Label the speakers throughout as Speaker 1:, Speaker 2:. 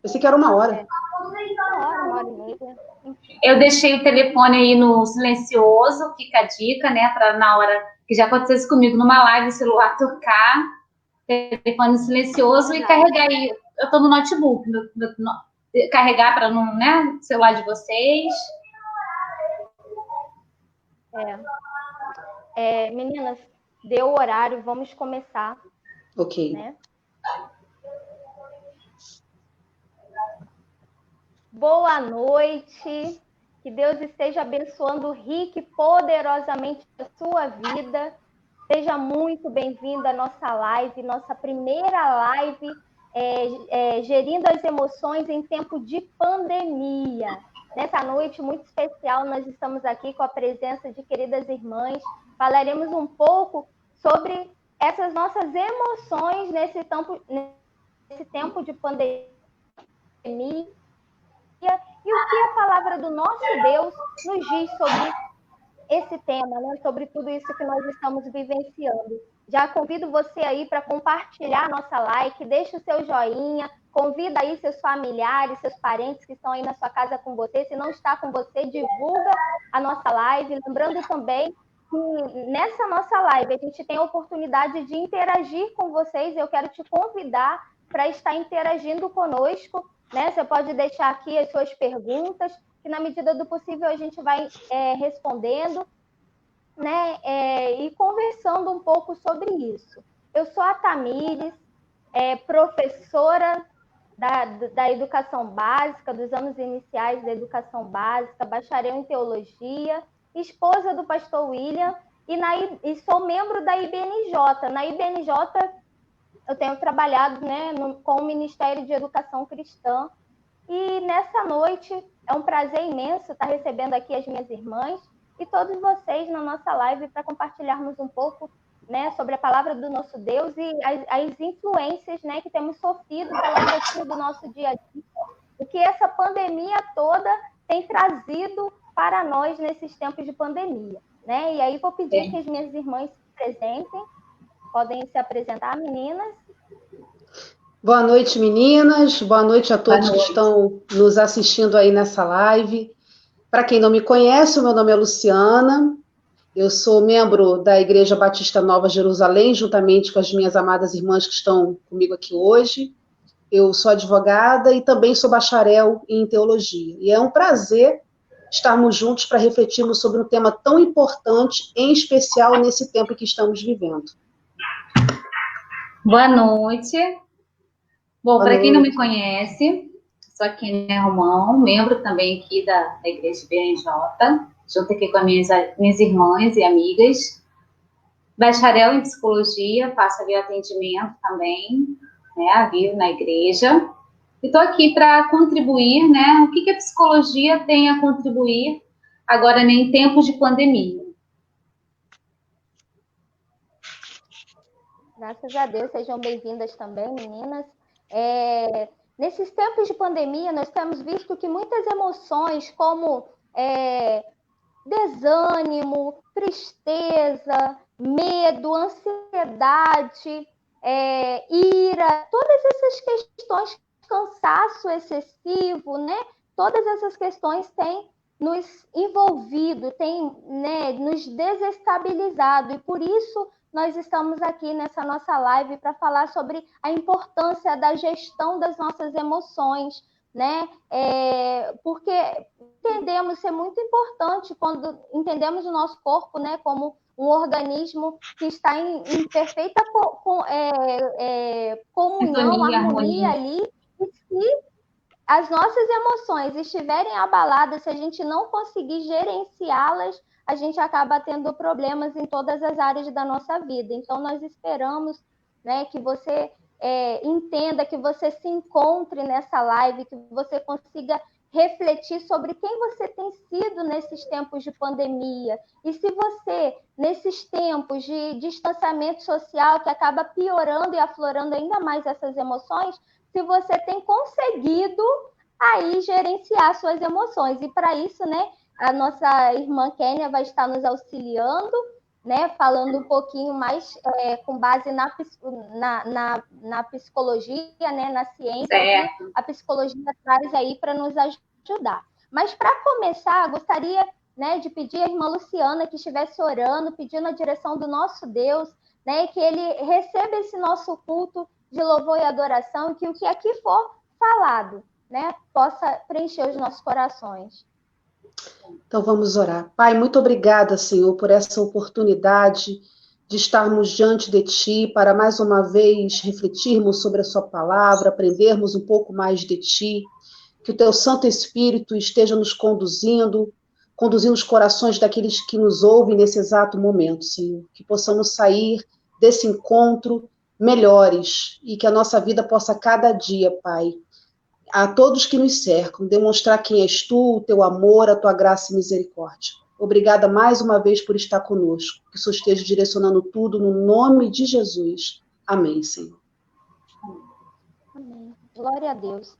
Speaker 1: Pensei que era 1 hora.
Speaker 2: Uma hora e meia.
Speaker 3: Eu deixei o telefone aí no silencioso, fica a dica, né? Para na hora que já aconteceu isso comigo, numa live, o celular tocar, telefone silencioso e carregar aí. Eu estou no notebook, carregar para não, né? Celular de vocês.
Speaker 2: Meninas, deu o horário, vamos começar.
Speaker 1: Ok.
Speaker 2: Né? Boa noite, que Deus esteja abençoando rique poderosamente a sua vida. Seja muito bem-vindo à nossa live, nossa primeira live gerindo as emoções em tempo de pandemia. Nessa noite muito especial, nós estamos aqui com a presença de queridas irmãs. Falaremos um pouco sobre essas nossas emoções nesse tempo de pandemia. E o que a palavra do nosso Deus nos diz sobre esse tema, né? Sobre tudo isso que nós estamos vivenciando. Já convido você aí para compartilhar a nossa like, deixa o seu joinha, convida aí seus familiares, seus parentes que estão aí na sua casa com você. Se não está com você, divulga a nossa live. Lembrando também que nessa nossa live a gente tem a oportunidade de interagir com vocês. Eu quero te convidar para estar interagindo conosco, né? Você pode deixar aqui as suas perguntas, que na medida do possível a gente vai respondendo, né? E conversando um pouco sobre isso. Eu sou a Tamires, professora da educação básica, dos anos iniciais da educação básica, bacharel em teologia, esposa do pastor William, e sou membro da IBNJ. Na IBNJ, eu tenho trabalhado, né, com o Ministério de Educação Cristã. E nessa noite é um prazer imenso estar recebendo aqui as minhas irmãs e todos vocês na nossa live para compartilharmos um pouco, né, sobre a palavra do nosso Deus e as influências, né, que temos sofrido pela rotina do nosso dia a dia, o que essa pandemia toda tem trazido para nós nesses tempos de pandemia, né? E aí vou pedir que as minhas irmãs se apresentem. Podem se apresentar, meninas?
Speaker 1: Boa noite, meninas. Boa noite a todos que estão nos assistindo aí nessa live. Para quem não me conhece, o meu nome é Luciana. Eu sou membro da Igreja Batista Nova Jerusalém, juntamente com as minhas amadas irmãs que estão comigo aqui hoje. Eu sou advogada e também sou bacharel em teologia. E é um prazer estarmos juntos para refletirmos sobre um tema tão importante, em especial nesse tempo que estamos vivendo.
Speaker 3: Boa noite. Bom, para quem não me conhece, sou aqui em Romão, membro também aqui da Igreja BNJ, junto aqui com as minhas irmãs e amigas. Bacharel em psicologia, faço ali atendimento também, né, vivo na igreja. E estou aqui para contribuir, né, o que a psicologia tem a contribuir agora, né, em tempos de pandemia.
Speaker 2: Graças a Deus, sejam bem-vindas também, meninas. Nesses tempos de pandemia, nós temos visto que muitas emoções, como desânimo, tristeza, medo, ansiedade, ira, todas essas questões, cansaço excessivo, né? Todas essas questões têm nos envolvido, têm, né, nos desestabilizado, e por isso nós estamos aqui nessa nossa live para falar sobre a importância da gestão das nossas emoções, né? Porque entendemos ser muito importante quando entendemos o nosso corpo, né, como um organismo que está em perfeita comunhão, harmonia ali, e se as nossas emoções estiverem abaladas, se a gente não conseguir gerenciá-las, a gente acaba tendo problemas em todas as áreas da nossa vida. Então, nós esperamos, né, que você entenda, que você se encontre nessa live, que você consiga refletir sobre quem você tem sido nesses tempos de pandemia. E se você, nesses tempos de distanciamento social, que acaba piorando e aflorando ainda mais essas emoções, se você tem conseguido aí gerenciar suas emoções. E para isso, né, a nossa irmã Kênia vai estar nos auxiliando, né, falando um pouquinho mais com base na psicologia, né, na ciência, que a psicologia traz aí para nos ajudar. Mas, para começar, gostaria, né, de pedir à irmã Luciana que estivesse orando, pedindo a direção do nosso Deus, né, que ele receba esse nosso culto de louvor e adoração, e que o que aqui for falado, né, possa preencher os nossos corações.
Speaker 1: Então vamos orar. Pai, muito obrigada, Senhor, por essa oportunidade de estarmos diante de Ti, para mais uma vez refletirmos sobre a Sua palavra, aprendermos um pouco mais de Ti, que o Teu Santo Espírito esteja nos conduzindo os corações daqueles que nos ouvem nesse exato momento, Senhor, que possamos sair desse encontro melhores e que a nossa vida possa cada dia, Pai, a todos que nos cercam, demonstrar quem és Tu, o Teu amor, a Tua graça e misericórdia. Obrigada mais uma vez por estar conosco, que o Senhor esteja direcionando tudo no nome de Jesus. Amém, Senhor.
Speaker 2: Amém. Glória a Deus.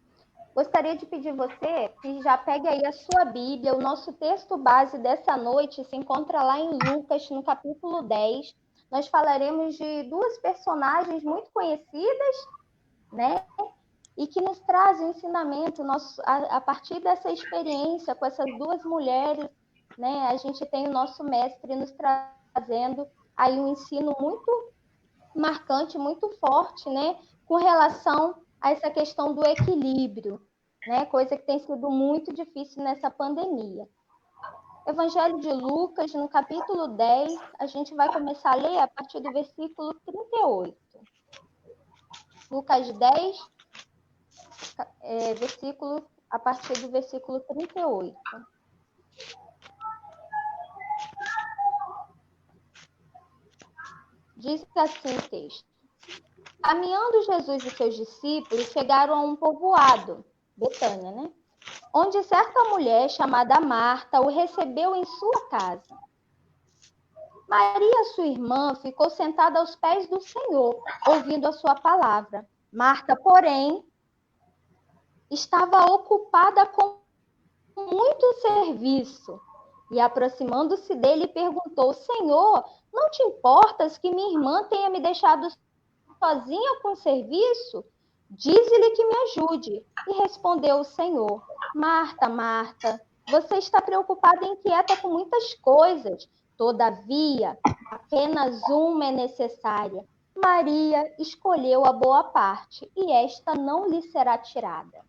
Speaker 2: Gostaria de pedir você que já pegue aí a sua Bíblia. O nosso texto base dessa noite se encontra lá em Lucas, no capítulo 10. Nós falaremos de duas personagens muito conhecidas, né? E que nos trazem ensinamento a partir dessa experiência com essas duas mulheres, né? A gente tem o nosso mestre nos trazendo aí um ensino muito marcante, muito forte, né? Com relação a essa questão do equilíbrio, né? Coisa que tem sido muito difícil nessa pandemia. Evangelho de Lucas, no capítulo 10, a gente vai começar a ler a partir do versículo 38. Lucas 10, a partir do versículo 38. Diz assim o texto. Caminhando Jesus e seus discípulos chegaram a um povoado, Betânia, né? Onde certa mulher chamada Marta o recebeu em sua casa. Maria, sua irmã, ficou sentada aos pés do Senhor, ouvindo a sua palavra. Marta, porém, estava ocupada com muito serviço. E, aproximando-se dele, perguntou: Senhor, não te importas que minha irmã tenha me deixado sozinha com o serviço? Dize-lhe que me ajude. E respondeu o Senhor: Marta, Marta, você está preocupada e inquieta com muitas coisas. Todavia, apenas uma é necessária. Maria escolheu a boa parte, e esta não lhe será tirada.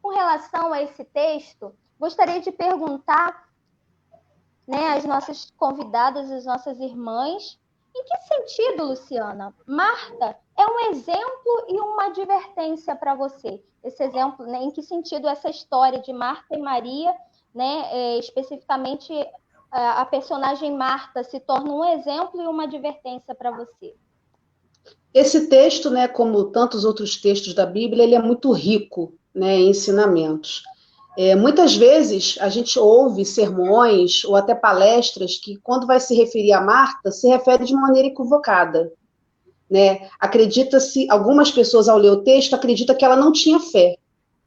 Speaker 2: Com relação a esse texto, gostaria de perguntar, né, às nossas convidadas, às nossas irmãs, em que sentido, Luciana, Marta é um exemplo e uma advertência para você? Esse exemplo, né, em que sentido essa história de Marta e Maria, né, especificamente a personagem Marta, se torna um exemplo e uma advertência para você?
Speaker 1: Esse texto, né, como tantos outros textos da Bíblia, ele é muito rico, né, em ensinamentos. Muitas vezes a gente ouve sermões ou até palestras que, quando vai se referir a Marta, se refere de uma maneira equivocada, né? Acredita-se, algumas pessoas ao ler o texto acreditam que ela não tinha fé,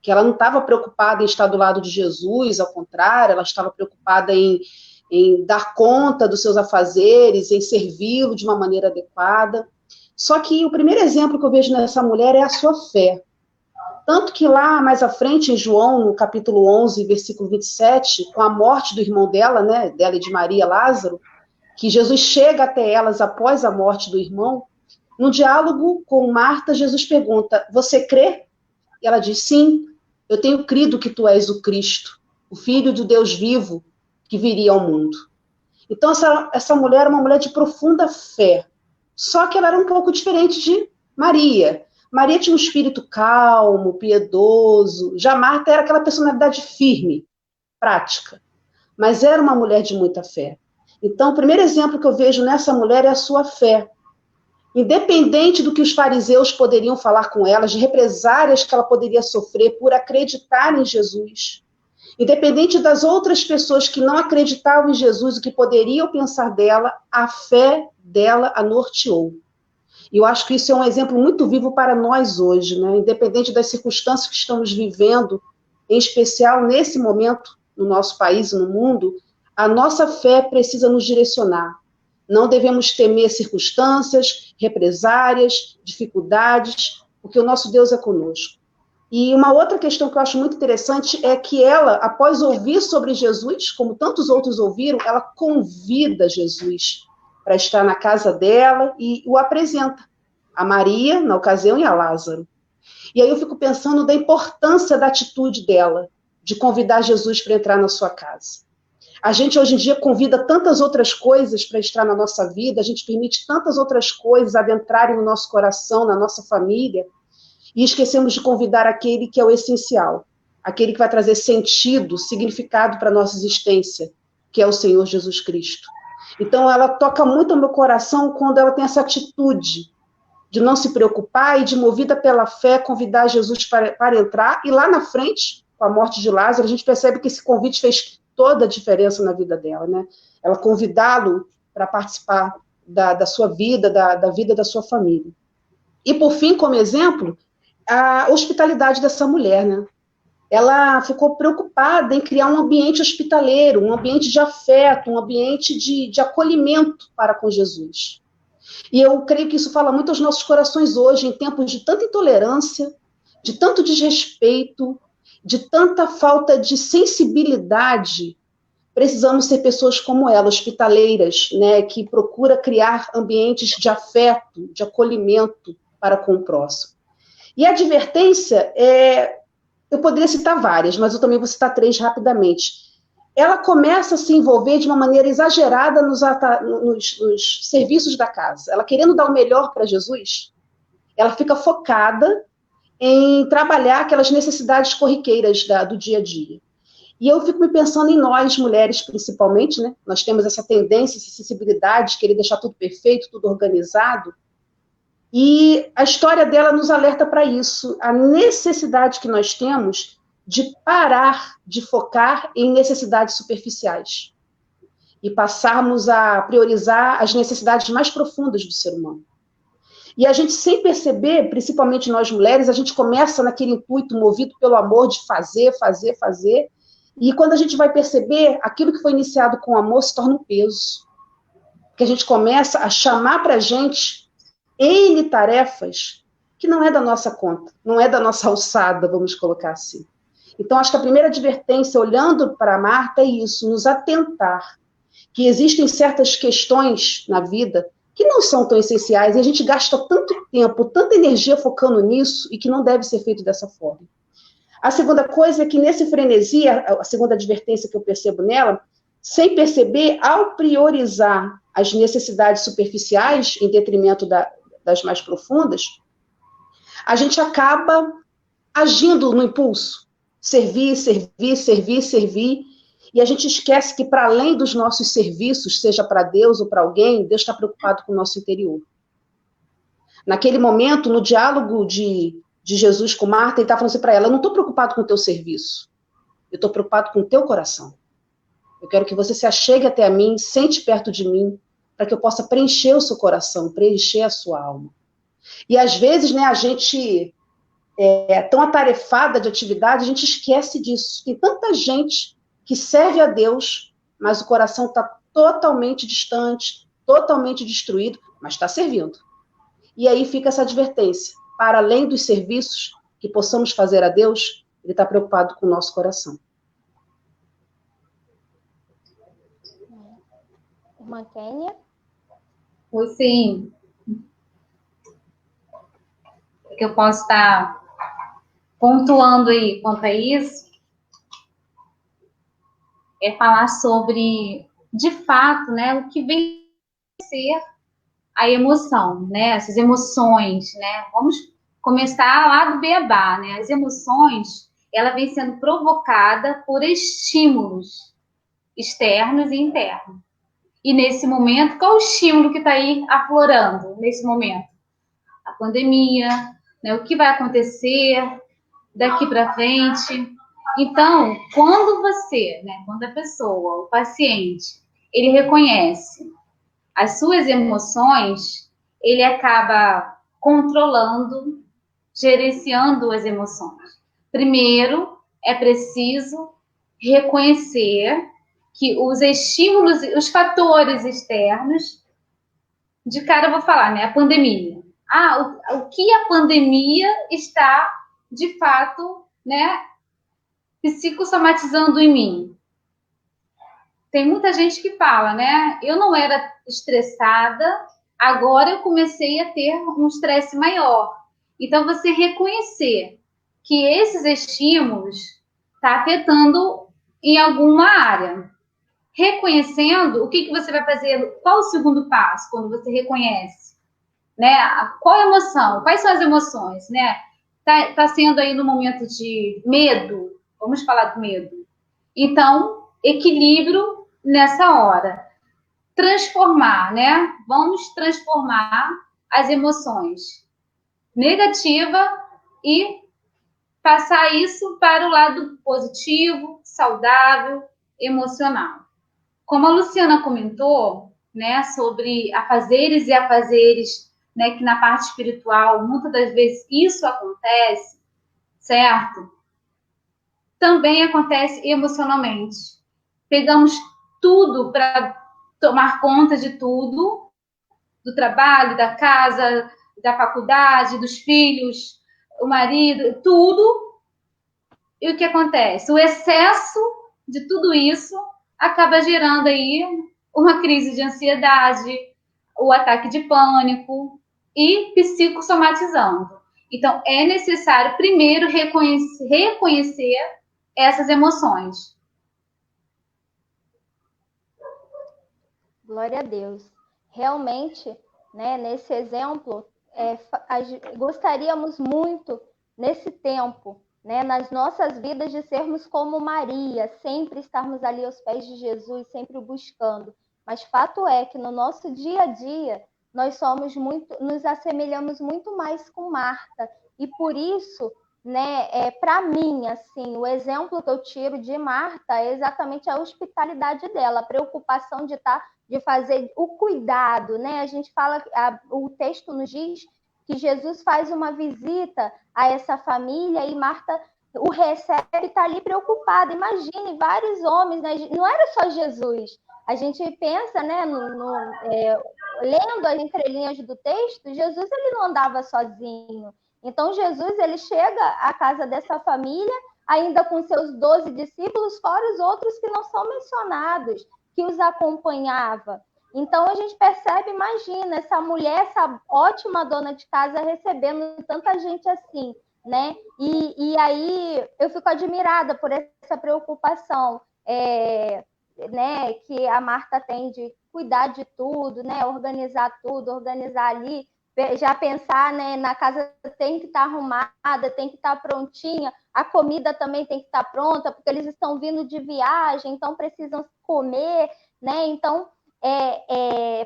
Speaker 1: que ela não estava preocupada em estar do lado de Jesus, ao contrário, ela estava preocupada em dar conta dos seus afazeres, em servi-lo de uma maneira adequada. Só que o primeiro exemplo que eu vejo nessa mulher é a sua fé. Tanto que lá, mais à frente, em João, no capítulo 11, versículo 27, com a morte do irmão dela, né, dela e de Maria, Lázaro, que Jesus chega até elas após a morte do irmão, no diálogo com Marta, Jesus pergunta: você crê? E ela diz: sim, eu tenho crido que tu és o Cristo, o Filho do Deus vivo, que viria ao mundo. Então, essa mulher era uma mulher de profunda fé, só que ela era um pouco diferente de Maria. Maria tinha um espírito calmo, piedoso. Já Marta era aquela personalidade firme, prática. Mas era uma mulher de muita fé. Então, o primeiro exemplo que eu vejo nessa mulher é a sua fé. Independente do que os fariseus poderiam falar com ela, de represálias que ela poderia sofrer por acreditar em Jesus, independente das outras pessoas que não acreditavam em Jesus, o que poderiam pensar dela, a fé dela a norteou. E eu acho que isso é um exemplo muito vivo para nós hoje, né? Independente das circunstâncias que estamos vivendo, em especial nesse momento no nosso país e no mundo, a nossa fé precisa nos direcionar. Não devemos temer circunstâncias, represárias, dificuldades, porque o nosso Deus é conosco. E uma outra questão que eu acho muito interessante é que ela, após ouvir sobre Jesus, como tantos outros ouviram, ela convida Jesus para estar na casa dela e o apresenta a Maria, na ocasião, e a Lázaro. E aí eu fico pensando da importância da atitude dela, de convidar Jesus para entrar na sua casa. A gente, hoje em dia, convida tantas outras coisas para entrar na nossa vida, a gente permite tantas outras coisas adentrarem no nosso coração, na nossa família, e esquecemos de convidar aquele que é o essencial, aquele que vai trazer sentido, significado para a nossa existência, que é o Senhor Jesus Cristo. Então, ela toca muito ao meu coração quando ela tem essa atitude de não se preocupar e de, movida pela fé, convidar Jesus para entrar. E lá na frente, com a morte de Lázaro, a gente percebe que esse convite fez toda a diferença na vida dela, né? Ela convidá-lo para participar da sua vida, da vida da sua família. E, por fim, como exemplo, a hospitalidade dessa mulher, né? Ela ficou preocupada em criar um ambiente hospitaleiro, um ambiente de afeto, um ambiente de acolhimento para com Jesus. E eu creio que isso fala muito aos nossos corações hoje, em tempos de tanta intolerância, de tanto desrespeito, de tanta falta de sensibilidade. Precisamos ser pessoas como ela, hospitaleiras, né, que procura criar ambientes de afeto, de acolhimento para com o próximo. E a advertência, eu poderia citar várias, mas eu também vou citar 3 rapidamente. Ela começa a se envolver de uma maneira exagerada nos serviços da casa. Ela, querendo dar o melhor para Jesus, ela fica focada em trabalhar aquelas necessidades corriqueiras do dia a dia. E eu fico me pensando em nós, mulheres, principalmente, né? Nós temos essa tendência, essa sensibilidade, querer deixar tudo perfeito, tudo organizado. E a história dela nos alerta para isso, a necessidade que nós temos de parar de focar em necessidades superficiais e passarmos a priorizar as necessidades mais profundas do ser humano. E a gente, sem perceber, principalmente nós mulheres, a gente começa naquele intuito movido pelo amor de fazer, fazer, fazer, e quando a gente vai perceber, aquilo que foi iniciado com amor se torna um peso. Porque a gente começa a chamar para a gente N tarefas que não é da nossa conta, não é da nossa alçada, vamos colocar assim. Então, acho que a primeira advertência, olhando para Marta, é isso, nos atentar que existem certas questões na vida que não são tão essenciais, e a gente gasta tanto tempo, tanta energia focando nisso, e que não deve ser feito dessa forma. A segunda coisa é que nesse frenesi, a segunda advertência que eu percebo nela, sem perceber, ao priorizar as necessidades superficiais em detrimento das mais profundas, a gente acaba agindo no impulso. Servir, servir, servir, servir. E a gente esquece que, para além dos nossos serviços, seja para Deus ou para alguém, Deus está preocupado com o nosso interior. Naquele momento, no diálogo de Jesus com Marta, ele está falando assim para ela: eu não estou preocupado com o teu serviço, eu estou preocupado com o teu coração. Eu quero que você se achegue até a mim, sente perto de mim, para que eu possa preencher o seu coração, preencher a sua alma. E às vezes, né, a gente é tão atarefada de atividade, a gente esquece disso. Tem tanta gente que serve a Deus, mas o coração está totalmente distante, totalmente destruído, mas está servindo. E aí fica essa advertência: para além dos serviços que possamos fazer a Deus, Ele está preocupado com o nosso coração.
Speaker 2: Irmã Kênia?
Speaker 3: Oi, sim. O que eu posso estar pontuando aí quanto a isso é falar sobre, de fato, né, o que vem a ser a emoção, né, essas emoções, né. Vamos começar lá do beabá, né. As emoções, ela vem sendo provocada por estímulos externos e internos. E nesse momento, qual o estímulo que está aí aflorando nesse momento? A pandemia, né, o que vai acontecer daqui para frente. Então, quando você, né, quando a pessoa, o paciente, ele reconhece as suas emoções, ele acaba controlando, gerenciando as emoções. Primeiro, é preciso reconhecer que os estímulos, os fatores externos de cara eu vou falar, né? A pandemia. O que a pandemia está, de fato, né, psicossomatizando em mim? Tem muita gente que fala, né? Eu não era estressada, agora eu comecei a ter um estresse maior. Então, você reconhecer que esses estímulos estão afetando em alguma área. Reconhecendo, o que você vai fazer? Qual o segundo passo quando você reconhece? Né? Qual a emoção? Quais são as emoções? Né? Tá sendo aí no momento de medo? Vamos falar do medo. Então, equilíbrio nessa hora. Transformar, né? Vamos transformar as emoções negativa e passar isso para o lado positivo, saudável, emocional. Como a Luciana comentou, né, sobre afazeres e afazeres, né, que na parte espiritual, muitas das vezes isso acontece, certo? Também acontece emocionalmente. Pegamos tudo para tomar conta de tudo, do trabalho, da casa, da faculdade, dos filhos, o marido, tudo. E o que acontece? O excesso de tudo isso acaba gerando aí uma crise de ansiedade, o ataque de pânico e psicossomatizando. Então, é necessário primeiro reconhecer essas emoções.
Speaker 2: Glória a Deus. Realmente, né, nesse exemplo, gostaríamos muito, nesse tempo, né, nas nossas vidas, de sermos como Maria, sempre estarmos ali aos pés de Jesus, sempre o buscando. Mas fato é que no nosso dia a dia, nós nos assemelhamos muito mais com Marta. E por isso, né, para mim, assim, o exemplo que eu tiro de Marta é exatamente a hospitalidade dela, a preocupação de fazer o cuidado, né? A gente fala, o texto nos diz que Jesus faz uma visita a essa família e Marta o recebe e está ali preocupada. Imagine, vários homens, né? Não era só Jesus. A gente pensa, né, lendo as entrelinhas do texto, Jesus ele não andava sozinho. Então, Jesus ele chega à casa dessa família, ainda com seus 12 discípulos, fora os outros que não são mencionados, que os acompanhava. Então, a gente percebe, imagina, essa mulher, essa ótima dona de casa, recebendo tanta gente assim, né? E aí eu fico admirada por essa preocupação, né, que a Marta tem de cuidar de tudo, né? Organizar tudo, organizar ali, já pensar, né, na casa tem que estar arrumada, tem que estar prontinha, a comida também tem que estar pronta, porque eles estão vindo de viagem, então precisam comer, né? Então,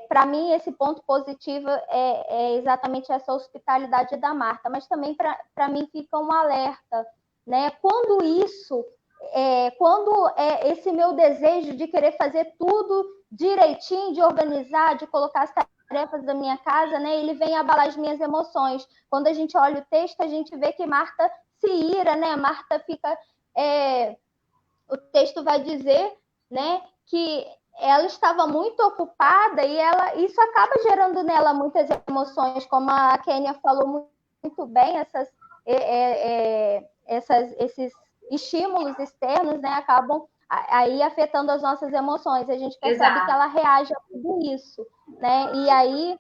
Speaker 2: para mim, esse ponto positivo é exatamente essa hospitalidade da Marta, mas também para mim fica um alerta, né? Quando esse meu desejo de querer fazer tudo direitinho, de organizar, de colocar as tarefas da minha casa, né, ele vem abalar as minhas emoções. Quando a gente olha o texto, a gente vê que Marta se ira, né? Marta fica... o texto vai dizer, né, que ela estava muito ocupada e isso acaba gerando nela muitas emoções, como a Kênia falou muito bem, esses estímulos externos, né, acabam aí afetando as nossas emoções. A gente percebe que ela reage a tudo isso, né? E aí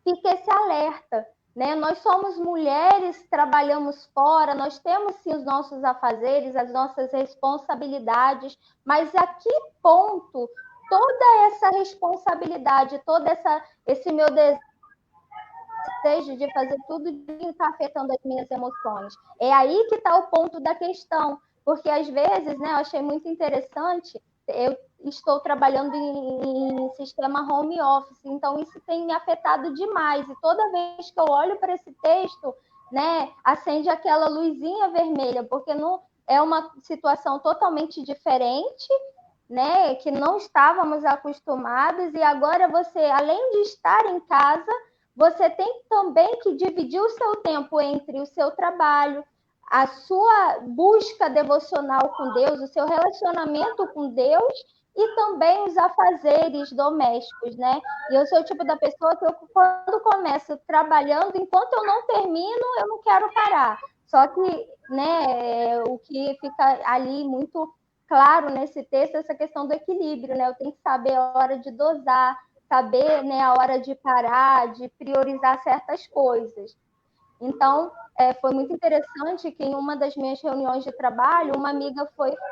Speaker 2: fica esse alerta, né? Nós somos mulheres, trabalhamos fora, nós temos sim os nossos afazeres, as nossas responsabilidades, mas a que ponto toda essa responsabilidade, esse meu desejo de fazer tudo está afetando as minhas emoções? É aí que está o ponto da questão, porque às vezes, né, eu achei muito interessante, eu estou trabalhando em sistema home office, então isso tem me afetado demais, e toda vez que eu olho para esse texto, né, acende aquela luzinha vermelha, porque não é uma situação totalmente diferente, né, que não estávamos acostumados, e agora você, além de estar em casa, você tem também que dividir o seu tempo entre o seu trabalho, a sua busca devocional com Deus, o seu relacionamento com Deus e também os afazeres domésticos, né? E eu sou o tipo da pessoa que quando começo trabalhando, enquanto eu não termino, eu não quero parar. Só que, né, o que fica ali muito claro nesse texto é essa questão do equilíbrio, né? Eu tenho que saber a hora de dosar, saber, né, a hora de parar, de priorizar certas coisas. Então, foi muito interessante que em uma das minhas reuniões de trabalho, uma amiga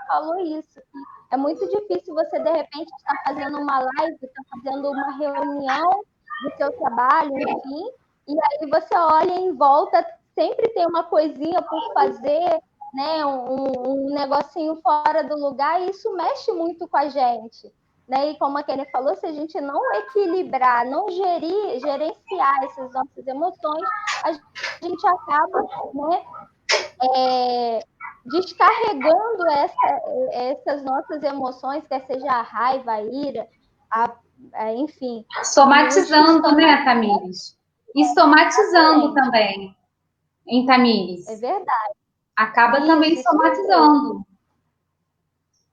Speaker 2: falou isso, que é muito difícil você, de repente, estar fazendo uma live, estar fazendo uma reunião do seu trabalho, enfim, e aí você olha em volta, sempre tem uma coisinha por fazer, né, um negocinho fora do lugar, e isso mexe muito com a gente. Né? E como a Kenny falou, se a gente não equilibrar, não gerenciar essas nossas emoções, a gente acaba, né, descarregando essas nossas emoções, quer seja a raiva, a ira, enfim.
Speaker 3: Somatizando, né, Tamires? E somatizando também, em Tamires.
Speaker 2: É verdade.
Speaker 3: Acaba também somatizando.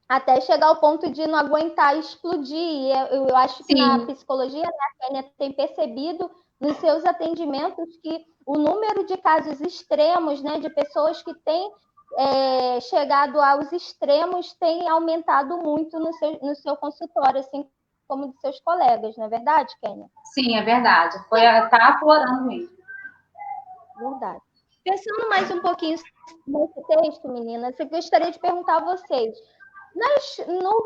Speaker 2: Até chegar ao ponto de não aguentar explodir. Eu acho que na psicologia, né, a Kênia tem percebido nos seus atendimentos que o número de casos extremos, né, de pessoas que têm chegado aos extremos tem aumentado muito no seu consultório, assim como dos seus colegas, não é verdade, Kênia?
Speaker 3: Sim, é verdade. Está aflorando mesmo.
Speaker 2: Verdade. Pensando mais um pouquinho nesse texto, meninas, eu gostaria de perguntar a vocês. No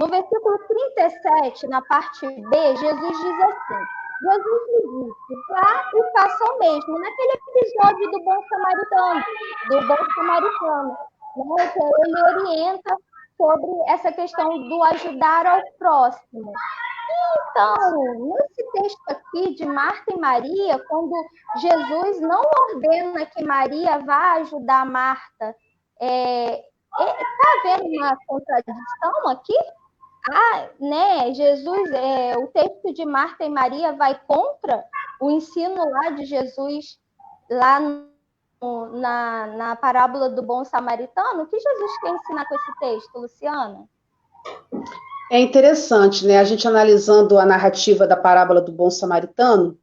Speaker 2: versículo 37, na parte B, Jesus diz assim: Jesus lhe disse, vá e faça o mesmo. Naquele episódio do bom samaritano, né, que ele orienta sobre essa questão do ajudar ao próximo. Então, nesse texto aqui de Marta e Maria, quando Jesus não ordena que Maria vá ajudar Marta, está havendo uma contradição aqui? Né, Jesus, o texto de Marta e Maria vai contra o ensino lá de Jesus, lá na parábola do bom samaritano? O que Jesus quer ensinar com esse texto, Luciana?
Speaker 1: É interessante, né? A gente analisando a narrativa da parábola do bom samaritano,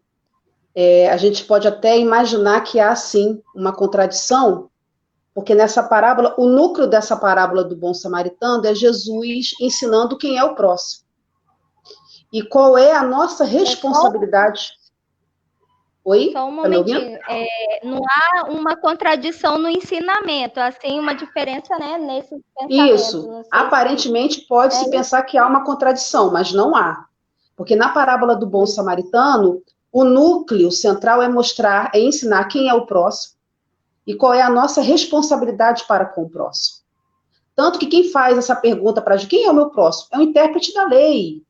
Speaker 1: a gente pode até imaginar que há, sim, uma contradição, porque nessa parábola, o núcleo dessa parábola do bom samaritano é Jesus ensinando quem é o próximo. E qual é a nossa responsabilidade. Oi?
Speaker 2: Só um momentinho. Não há uma contradição no ensinamento, assim, uma diferença, né, nesse pensamento.
Speaker 1: Isso. Aparentemente pode-se pensar que há uma contradição, mas não há. Porque na parábola do bom samaritano, o núcleo central é ensinar quem é o próximo e qual é a nossa responsabilidade para com o próximo. Tanto que quem faz essa pergunta para quem é o meu próximo? É o intérprete da lei.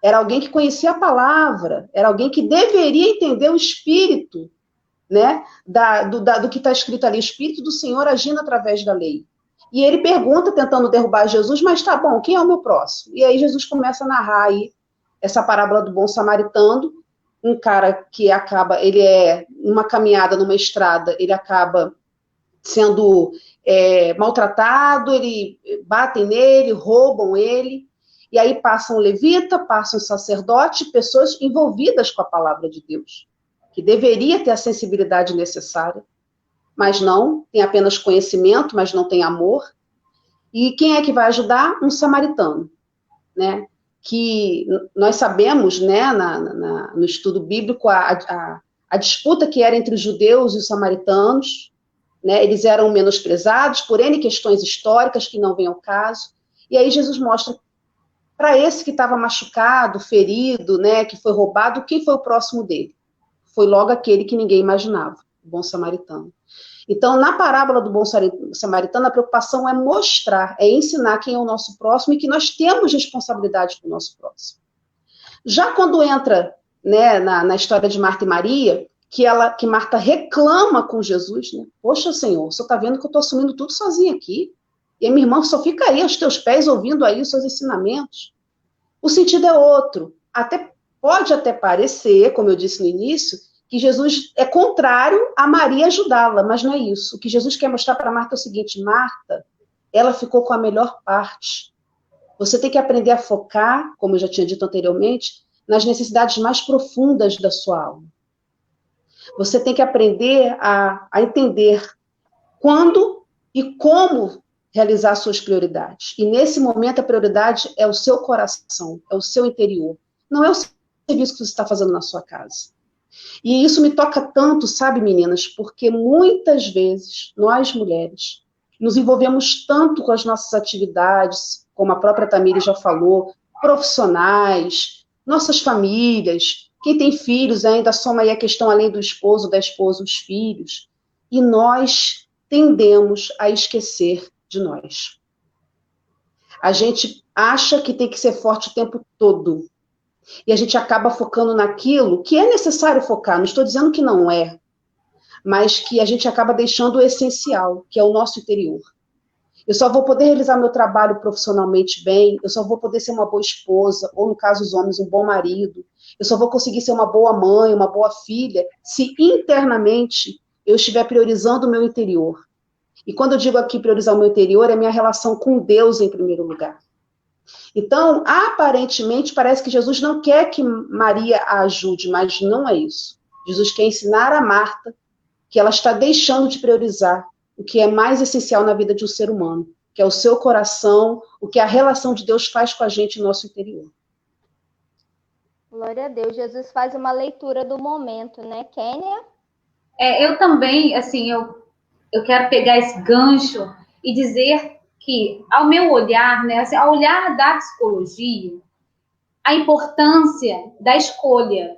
Speaker 1: Era alguém que conhecia a palavra, era alguém que deveria entender o espírito, né, do que está escrito ali, o espírito do Senhor agindo através da lei. E ele pergunta, tentando derrubar Jesus, mas tá bom, quem é o meu próximo? E aí Jesus começa a narrar aí essa parábola do bom samaritano, um cara que ele numa caminhada, numa estrada, ele acaba sendo maltratado, batem nele, roubam ele, e aí passa um levita, passa um sacerdote, pessoas envolvidas com a palavra de Deus, que deveria ter a sensibilidade necessária, mas não, tem apenas conhecimento, mas não tem amor. E quem é que vai ajudar? Um samaritano, né? Que nós sabemos, né, no estudo bíblico, a disputa que era entre os judeus e os samaritanos, né? Eles eram menosprezados por N questões históricas que não vêm ao caso. E aí Jesus mostra para esse que estava machucado, ferido, né, que foi roubado, quem foi o próximo dele? Foi logo aquele que ninguém imaginava, o bom samaritano. Então, na parábola do bom samaritano, a preocupação é mostrar, é ensinar quem é o nosso próximo e que nós temos responsabilidade com o nosso próximo. Já quando entra, né, na história de Marta e Maria, que Marta reclama com Jesus, né? Poxa, Senhor, o Senhor está vendo que eu estou assumindo tudo sozinha aqui, e a minha irmã só fica aí aos teus pés ouvindo aí os seus ensinamentos. O sentido é outro. Pode até parecer, como eu disse no início, que Jesus é contrário a Maria ajudá-la, mas não é isso. O que Jesus quer mostrar para Marta é o seguinte: Marta, ela ficou com a melhor parte. Você tem que aprender a focar, como eu já tinha dito anteriormente, nas necessidades mais profundas da sua alma. Você tem que aprender a entender quando e como realizar suas prioridades. E nesse momento a prioridade é o seu coração, é o seu interior. Não é o serviço que você está fazendo na sua casa. E isso me toca tanto, sabe, meninas? Porque muitas vezes nós mulheres nos envolvemos tanto com as nossas atividades, como a própria Tamires já falou, profissionais, nossas famílias, quem tem filhos ainda soma aí a questão além do esposo, da esposa, os filhos. E nós tendemos a esquecer de nós. A gente acha que tem que ser forte o tempo todo. E a gente acaba focando naquilo que é necessário focar. Não estou dizendo que não é, mas que a gente acaba deixando o essencial, que é o nosso interior. Eu só vou poder realizar meu trabalho profissionalmente bem, eu só vou poder ser uma boa esposa, ou no caso dos homens, um bom marido, eu só vou conseguir ser uma boa mãe, uma boa filha, se internamente eu estiver priorizando o meu interior. E quando eu digo aqui priorizar o meu interior, é minha relação com Deus em primeiro lugar. Então, aparentemente, parece que Jesus não quer que Maria a ajude, mas não é isso. Jesus quer ensinar a Marta que ela está deixando de priorizar o que é mais essencial na vida de um ser humano, que é o seu coração, o que a relação de Deus faz com a gente no nosso interior.
Speaker 2: Glória a Deus. Jesus faz uma leitura do momento, né, Kênia?
Speaker 3: Eu também, assim, eu quero pegar esse gancho e dizer que, ao meu olhar, né, assim, ao olhar da psicologia, a importância da escolha.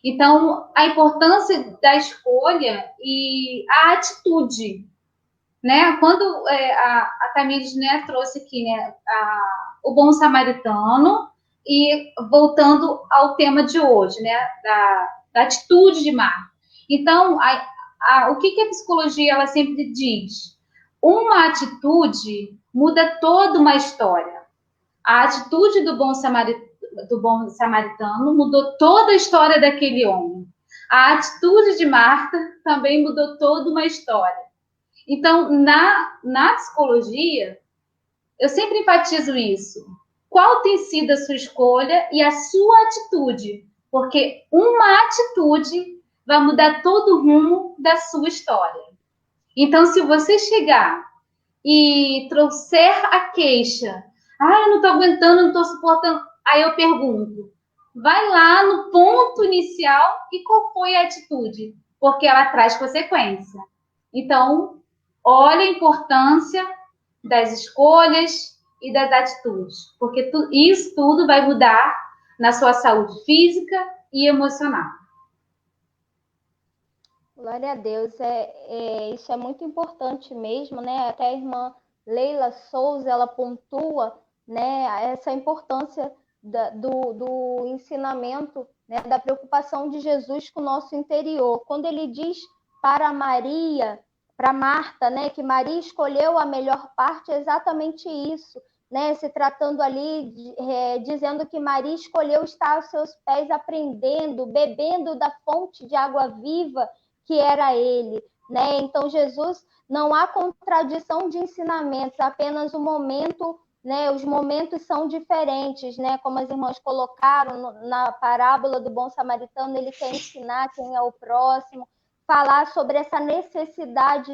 Speaker 3: Então, a importância da escolha e a atitude, né? Quando a Tamires, né, trouxe aqui, né, o bom samaritano, e voltando ao tema de hoje, né, da atitude de Marta. Então, o que a psicologia ela sempre diz? Uma atitude muda toda uma história. A atitude do bom samaritano mudou toda a história daquele homem. A atitude de Marta também mudou toda uma história. Então, na psicologia, eu sempre enfatizo isso. Qual tem sido a sua escolha e a sua atitude? Porque uma atitude vai mudar todo o rumo da sua história. Então, se você chegar e trouxer a queixa, eu não estou aguentando, não estou suportando, aí eu pergunto, vai lá no ponto inicial e qual foi a atitude? Porque ela traz consequência. Então, olha a importância das escolhas e das atitudes, porque isso tudo vai mudar na sua saúde física e emocional.
Speaker 2: Glória a Deus, isso é muito importante mesmo, né? Até a irmã Leila Souza, ela pontua, né, essa importância do ensinamento, né, da preocupação de Jesus com o nosso interior. Quando ele diz para Maria, para Marta, né, que Maria escolheu a melhor parte, é exatamente isso, né? Se tratando ali, dizendo que Maria escolheu estar aos seus pés, aprendendo, bebendo da fonte de água viva, que era ele, né? Então, Jesus, não há contradição de ensinamentos, apenas o momento, né? Os momentos são diferentes, né? Como as irmãs colocaram na parábola do bom samaritano, ele quer ensinar quem é o próximo, falar sobre essa necessidade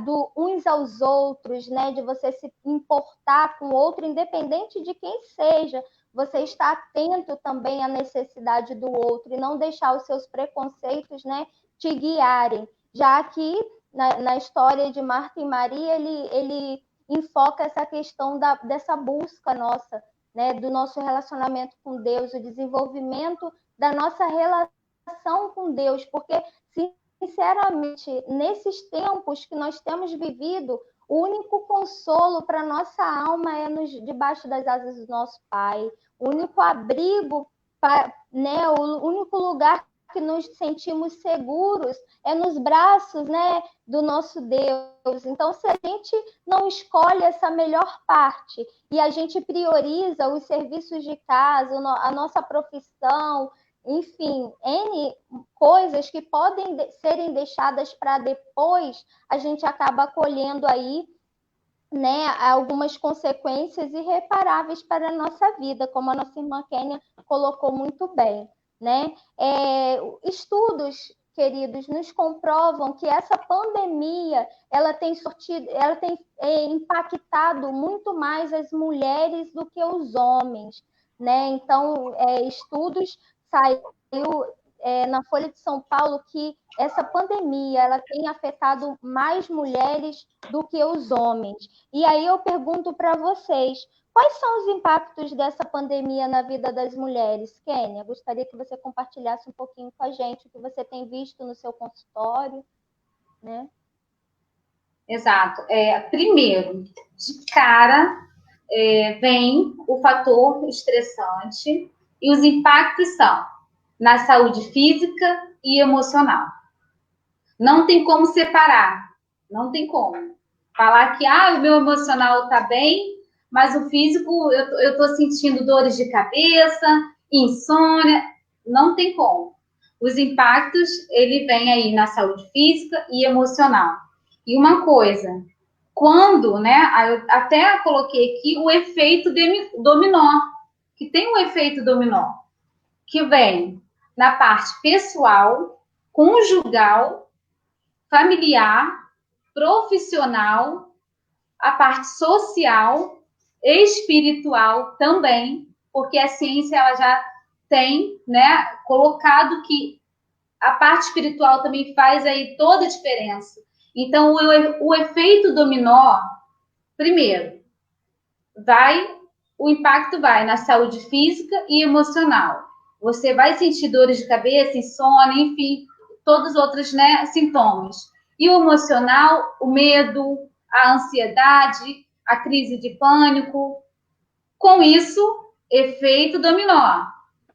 Speaker 2: do uns aos outros, né? De você se importar com o outro, independente de quem seja, você está atento também à necessidade do outro e não deixar os seus preconceitos, né, te guiarem. Já que na história de Marta e Maria, ele enfoca essa questão dessa busca nossa, né, do nosso relacionamento com Deus, o desenvolvimento da nossa relação com Deus, porque, sinceramente, nesses tempos que nós temos vivido, o único consolo para nossa alma é debaixo das asas do nosso Pai. O único abrigo, né, o único lugar que nos sentimos seguros é nos braços, né, do nosso Deus. Então, se a gente não escolhe essa melhor parte e a gente prioriza os serviços de casa, a nossa profissão, enfim, N coisas que podem serem deixadas para depois, a gente acaba colhendo aí né, algumas consequências irreparáveis para a nossa vida, como a nossa irmã Kênia colocou muito bem, né? Estudos, queridos, nos comprovam que essa pandemia ela tem impactado muito mais as mulheres do que os homens, né? Então, estudos saiu na Folha de São Paulo que essa pandemia ela tem afetado mais mulheres do que os homens. E aí eu pergunto para vocês, quais são os impactos dessa pandemia na vida das mulheres? Kênia, gostaria que você compartilhasse um pouquinho com a gente o que você tem visto no seu consultório, né?
Speaker 3: Exato. Primeiro, de cara, vem o fator estressante e os impactos são na saúde física e emocional. Não tem como separar, não tem como. Falar que o meu emocional está bem, mas o físico, eu estou sentindo dores de cabeça, insônia, não tem como. Os impactos, ele vem aí na saúde física e emocional. E uma coisa, quando, né, eu até coloquei aqui o efeito dominó, que tem um efeito dominó, que vem na parte pessoal, conjugal, familiar, profissional, a parte social, espiritual também, porque a ciência ela já tem, né, colocado que a parte espiritual também faz aí toda a diferença. Então, o efeito dominó, primeiro, o impacto vai na saúde física e emocional. Você vai sentir dores de cabeça, insônia, enfim, todos os outros, né, sintomas. E o emocional, o medo, a ansiedade, a crise de pânico. Com isso, efeito dominó,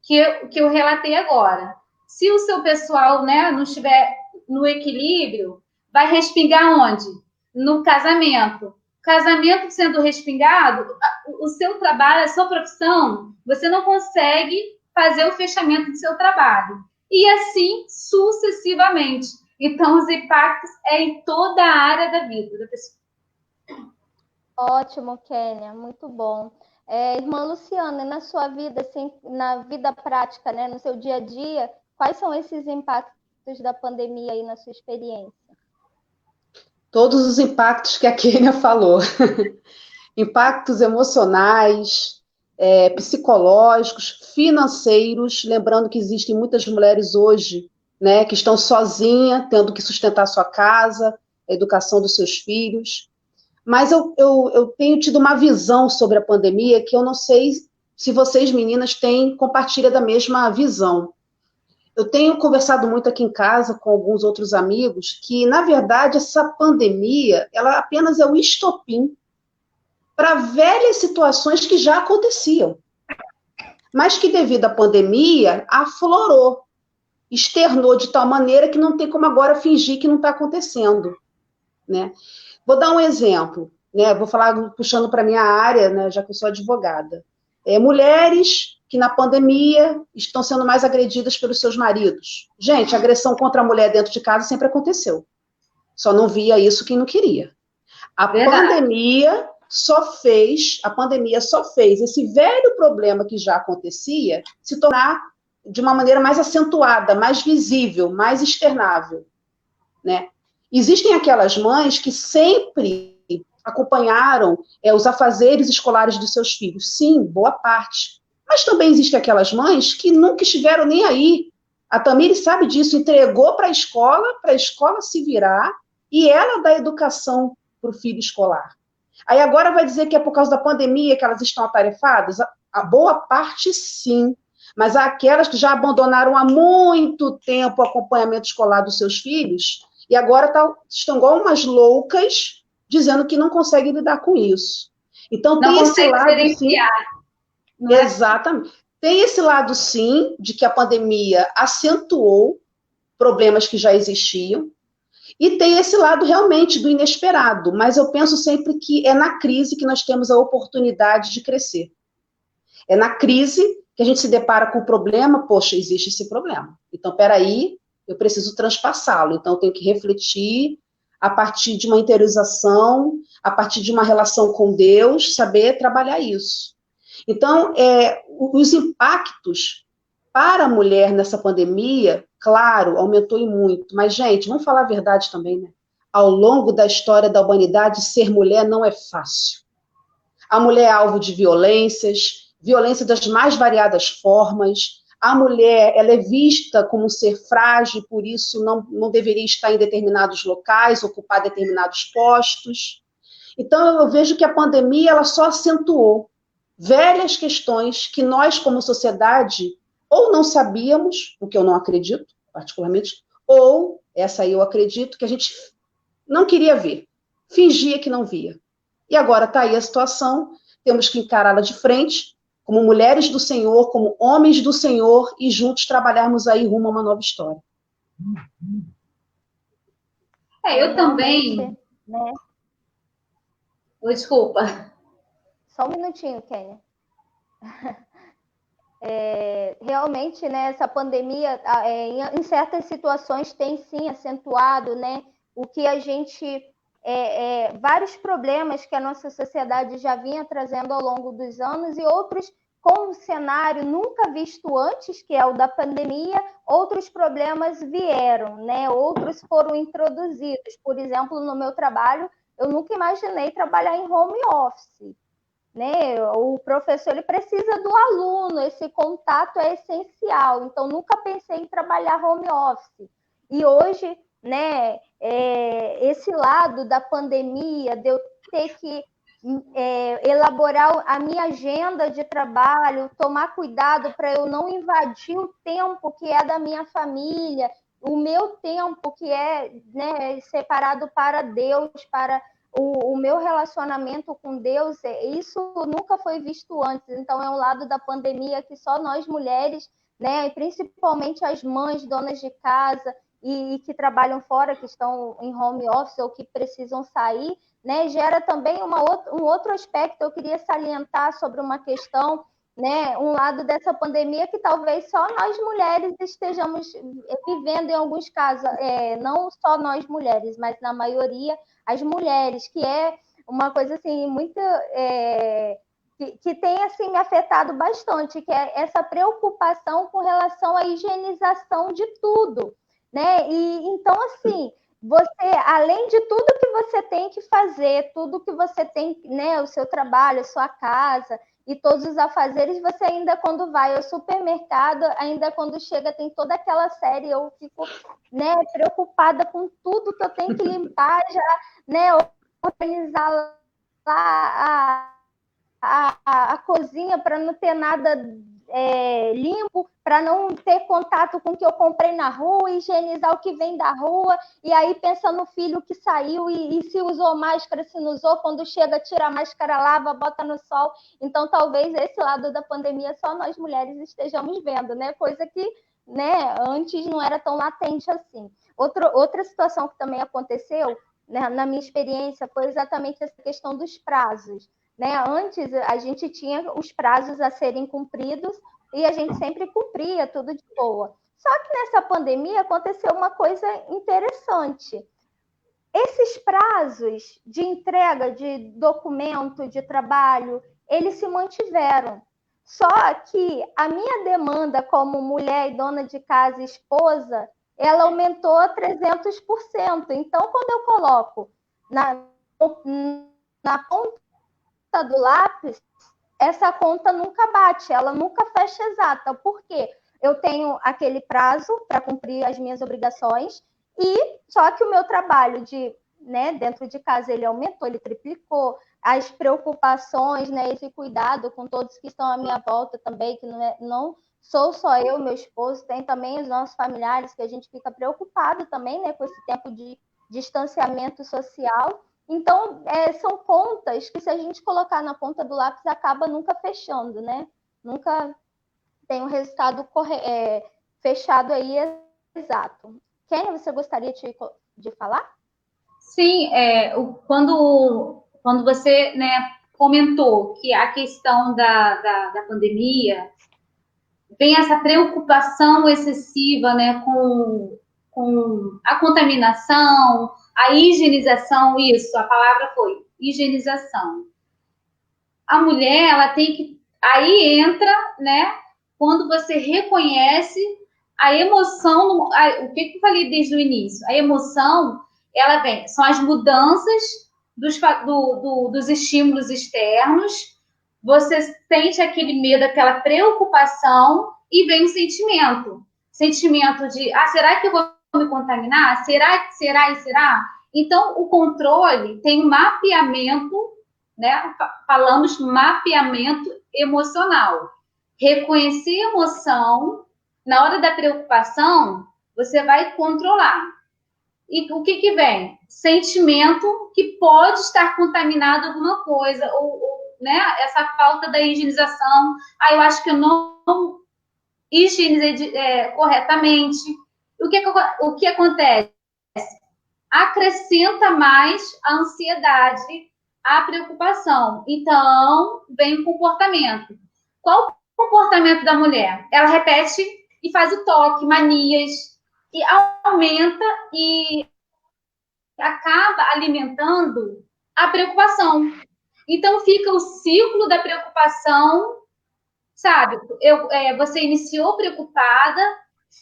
Speaker 3: que eu relatei agora. Se o seu pessoal, né, não estiver no equilíbrio, vai respingar onde? No casamento. Casamento sendo respingado, o seu trabalho, a sua profissão, você não consegue fazer o fechamento do seu trabalho. E assim sucessivamente. Então, os impactos em toda a área da vida da pessoa.
Speaker 2: Ótimo, Kênia, muito bom. Irmã Luciana, na sua vida, assim, na vida prática, né, no seu dia a dia, quais são esses impactos da pandemia aí na sua experiência?
Speaker 1: Todos os impactos que a Kênia falou. Impactos emocionais, psicológicos, financeiros, lembrando que existem muitas mulheres hoje, né, que estão sozinhas, tendo que sustentar sua casa, a educação dos seus filhos. Mas eu tenho tido uma visão sobre a pandemia que eu não sei se vocês, meninas, compartilham da mesma visão. Eu tenho conversado muito aqui em casa com alguns outros amigos que, na verdade, essa pandemia, ela apenas é o estopim para velhas situações que já aconteciam, mas que, devido à pandemia, aflorou, externou de tal maneira que não tem como agora fingir que não está acontecendo, né? Vou dar um exemplo, né? Vou falar puxando para a minha área, né? Já que eu sou advogada. Mulheres que na pandemia estão sendo mais agredidas pelos seus maridos. Gente, agressão contra a mulher dentro de casa sempre aconteceu. Só não via isso quem não queria. A pandemia só fez esse velho problema que já acontecia se tornar de uma maneira mais acentuada, mais visível, mais externável, né? Existem aquelas mães que sempre acompanharam os afazeres escolares dos seus filhos. Sim, boa parte. Mas também existem aquelas mães que nunca estiveram nem aí. A Tamires sabe disso, entregou para a escola se virar, e ela dá educação para o filho escolar. Aí agora vai dizer que é por causa da pandemia que elas estão atarefadas? A boa parte, sim. Mas há aquelas que já abandonaram há muito tempo o acompanhamento escolar dos seus filhos e agora estão igual umas loucas dizendo que não conseguem lidar com isso. Então, tem esse lado, sim. Exatamente. Tem esse lado, sim, de que a pandemia acentuou problemas que já existiam, e tem esse lado realmente do inesperado, mas eu penso sempre que é na crise que nós temos a oportunidade de crescer. É na crise que a gente se depara com o problema, poxa, existe esse problema. Então, peraí, eu preciso transpassá-lo, então eu tenho que refletir, a partir de uma interiorização, a partir de uma relação com Deus, saber trabalhar isso. Então, os impactos para a mulher nessa pandemia, claro, aumentou e muito. Mas, gente, vamos falar a verdade também, né? Ao longo da história da humanidade, ser mulher não é fácil. A mulher é alvo de violências, violência das mais variadas formas. A mulher, ela é vista como um ser frágil, por isso não deveria estar em determinados locais, ocupar determinados postos. Então, eu vejo que a pandemia ela só acentuou velhas questões que nós, como sociedade, ou não sabíamos, o que eu não acredito, particularmente, ou, essa aí eu acredito, que a gente não queria ver, fingia que não via. E agora está aí a situação, temos que encará-la de frente, como mulheres do Senhor, como homens do Senhor, e juntos trabalharmos aí rumo a uma nova história.
Speaker 3: Eu também...
Speaker 2: Né?
Speaker 3: Desculpa.
Speaker 2: Só um minutinho, Kênia. Realmente, né, essa pandemia, em certas situações, tem sim acentuado, né, o que a gente... vários problemas que a nossa sociedade já vinha trazendo ao longo dos anos e outros com um cenário nunca visto antes, que é o da pandemia, outros problemas vieram, né? Outros foram introduzidos. Por exemplo, no meu trabalho, eu nunca imaginei trabalhar em home office, né? O professor ele precisa do aluno, esse contato é essencial. Então, nunca pensei em trabalhar home office. E hoje, né, esse lado da pandemia, de eu ter que elaborar a minha agenda de trabalho, tomar cuidado para eu não invadir o tempo que é da minha família, o meu tempo que é, né, separado para Deus, para o meu relacionamento com Deus, isso nunca foi visto antes. Então, é um lado da pandemia que só nós mulheres, né, principalmente as mães, donas de casa, e que trabalham fora, que estão em home office ou que precisam sair, né, gera também um outro aspecto. Eu queria salientar sobre uma questão, né, um lado dessa pandemia que talvez só nós mulheres estejamos vivendo em alguns casos, não só nós mulheres, mas na maioria as mulheres, que é uma coisa assim muito que tem assim me afetado bastante, que é essa preocupação com relação à higienização de tudo, né? E então assim, você, além de tudo que você tem que fazer, tudo que você tem, né, o seu trabalho, a sua casa e todos os afazeres, você ainda quando vai ao supermercado, ainda quando chega tem toda aquela série, eu fico, né, preocupada com tudo que eu tenho que limpar já, né, organizar lá a cozinha para não ter nada limpo, para não ter contato com o que eu comprei na rua, higienizar o que vem da rua, e aí pensa no filho que saiu e se usou máscara, se não usou, quando chega, tira a máscara, lava, bota no sol. Então, talvez esse lado da pandemia só nós mulheres estejamos vendo, né? Coisa que, né, antes não era tão latente assim. Outra situação que também aconteceu, né, na minha experiência, foi exatamente essa questão dos prazos. Né? Antes, a gente tinha os prazos a serem cumpridos e a gente sempre cumpria, tudo de boa. Só que nessa pandemia aconteceu uma coisa interessante. Esses prazos de entrega de documento, de trabalho, eles se mantiveram. Só que a minha demanda como mulher e dona de casa e esposa, ela aumentou 300%. Então, quando eu coloco na ponta do lápis, essa conta nunca bate, ela nunca fecha exata. Por quê? Eu tenho aquele prazo para cumprir as minhas obrigações, e só que o meu trabalho dentro de casa ele aumentou, ele triplicou. As preocupações, né, esse cuidado com todos que estão à minha volta também, que não sou só eu, meu esposo, tem também os nossos familiares, que a gente fica preocupado também, né, com esse tempo de distanciamento social. Então, são contas que, se a gente colocar na ponta do lápis, acaba nunca fechando, né? Nunca tem um resultado fechado aí exato. Kênia, você gostaria de falar?
Speaker 3: Sim, quando você, né, comentou que a questão da pandemia vem essa preocupação excessiva, né, com a contaminação, a higienização, isso, a palavra foi higienização. A mulher, ela tem que... Aí entra, né, quando você reconhece a emoção... O que eu falei desde o início? A emoção, ela vem... São as mudanças dos estímulos externos. Você sente aquele medo, aquela preocupação e vem o sentimento. Sentimento de, será que eu vou me contaminar? Será? Então, o controle tem um mapeamento, né? Falamos mapeamento emocional. Reconhecer a emoção, na hora da preocupação, você vai controlar. E o que vem? Sentimento que pode estar contaminado alguma coisa, ou né? Essa falta da higienização. Eu acho que eu não higienizei corretamente. O que acontece? Acrescenta mais a ansiedade, a preocupação. Então, vem o comportamento. Qual o comportamento da mulher? Ela repete e faz o toque, manias, e aumenta e acaba alimentando a preocupação. Então, fica o ciclo da preocupação, sabe? Você iniciou preocupada,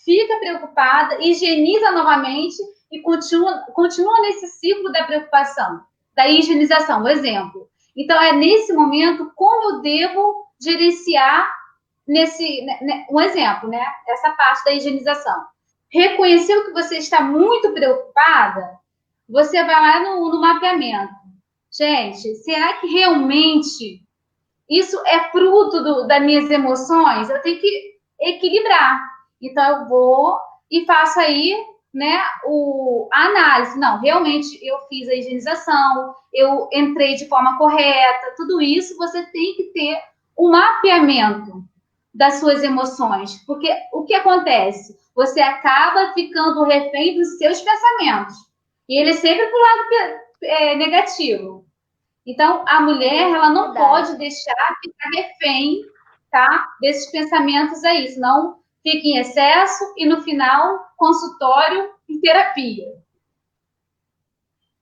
Speaker 3: fica preocupada, higieniza novamente e continua nesse ciclo da preocupação, da higienização, por exemplo. Então, é nesse momento como eu devo gerenciar um exemplo, né? Essa parte da higienização. Reconheceu que você está muito preocupada, você vai lá no mapeamento. Gente, será que realmente isso é fruto das minhas emoções? Eu tenho que equilibrar. Então, eu vou e faço aí, né, a análise. Não, realmente eu fiz a higienização, eu entrei de forma correta, tudo isso você tem que ter um mapeamento das suas emoções. Porque o que acontece? Você acaba ficando refém dos seus pensamentos. E ele é sempre para o lado negativo. Então, a mulher, ela não pode deixar ficar refém, tá, desses pensamentos aí, senão fica em excesso e, no final, consultório e terapia.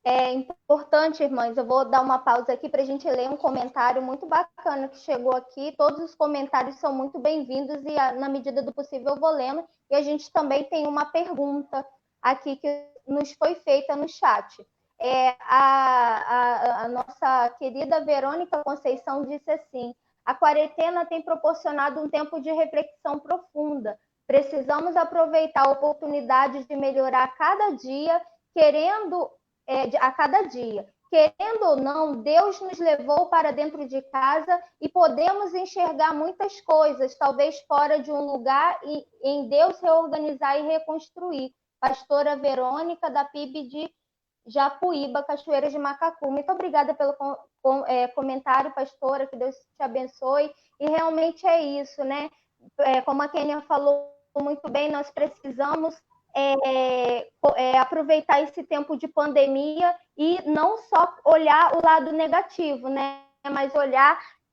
Speaker 2: É importante, irmãs, eu vou dar uma pausa aqui para a gente ler um comentário muito bacana que chegou aqui. Todos os comentários são muito bem-vindos e, na medida do possível, eu vou lendo. E a gente também tem uma pergunta aqui que nos foi feita no chat. A nossa querida Verônica Conceição disse assim: a quarentena tem proporcionado um tempo de reflexão profunda. Precisamos aproveitar oportunidades de melhorar a cada dia, Querendo ou não, Deus nos levou para dentro de casa e podemos enxergar muitas coisas, talvez fora de um lugar, e em Deus reorganizar e reconstruir. Pastora Verônica, da PIB de Japuíba, Cachoeira de Macacu. Muito obrigada pelo comentário, pastora, que Deus te abençoe. E realmente é isso, né? Como a Kênia falou muito bem, nós precisamos aproveitar esse tempo de pandemia e não só olhar o lado negativo, né? Mas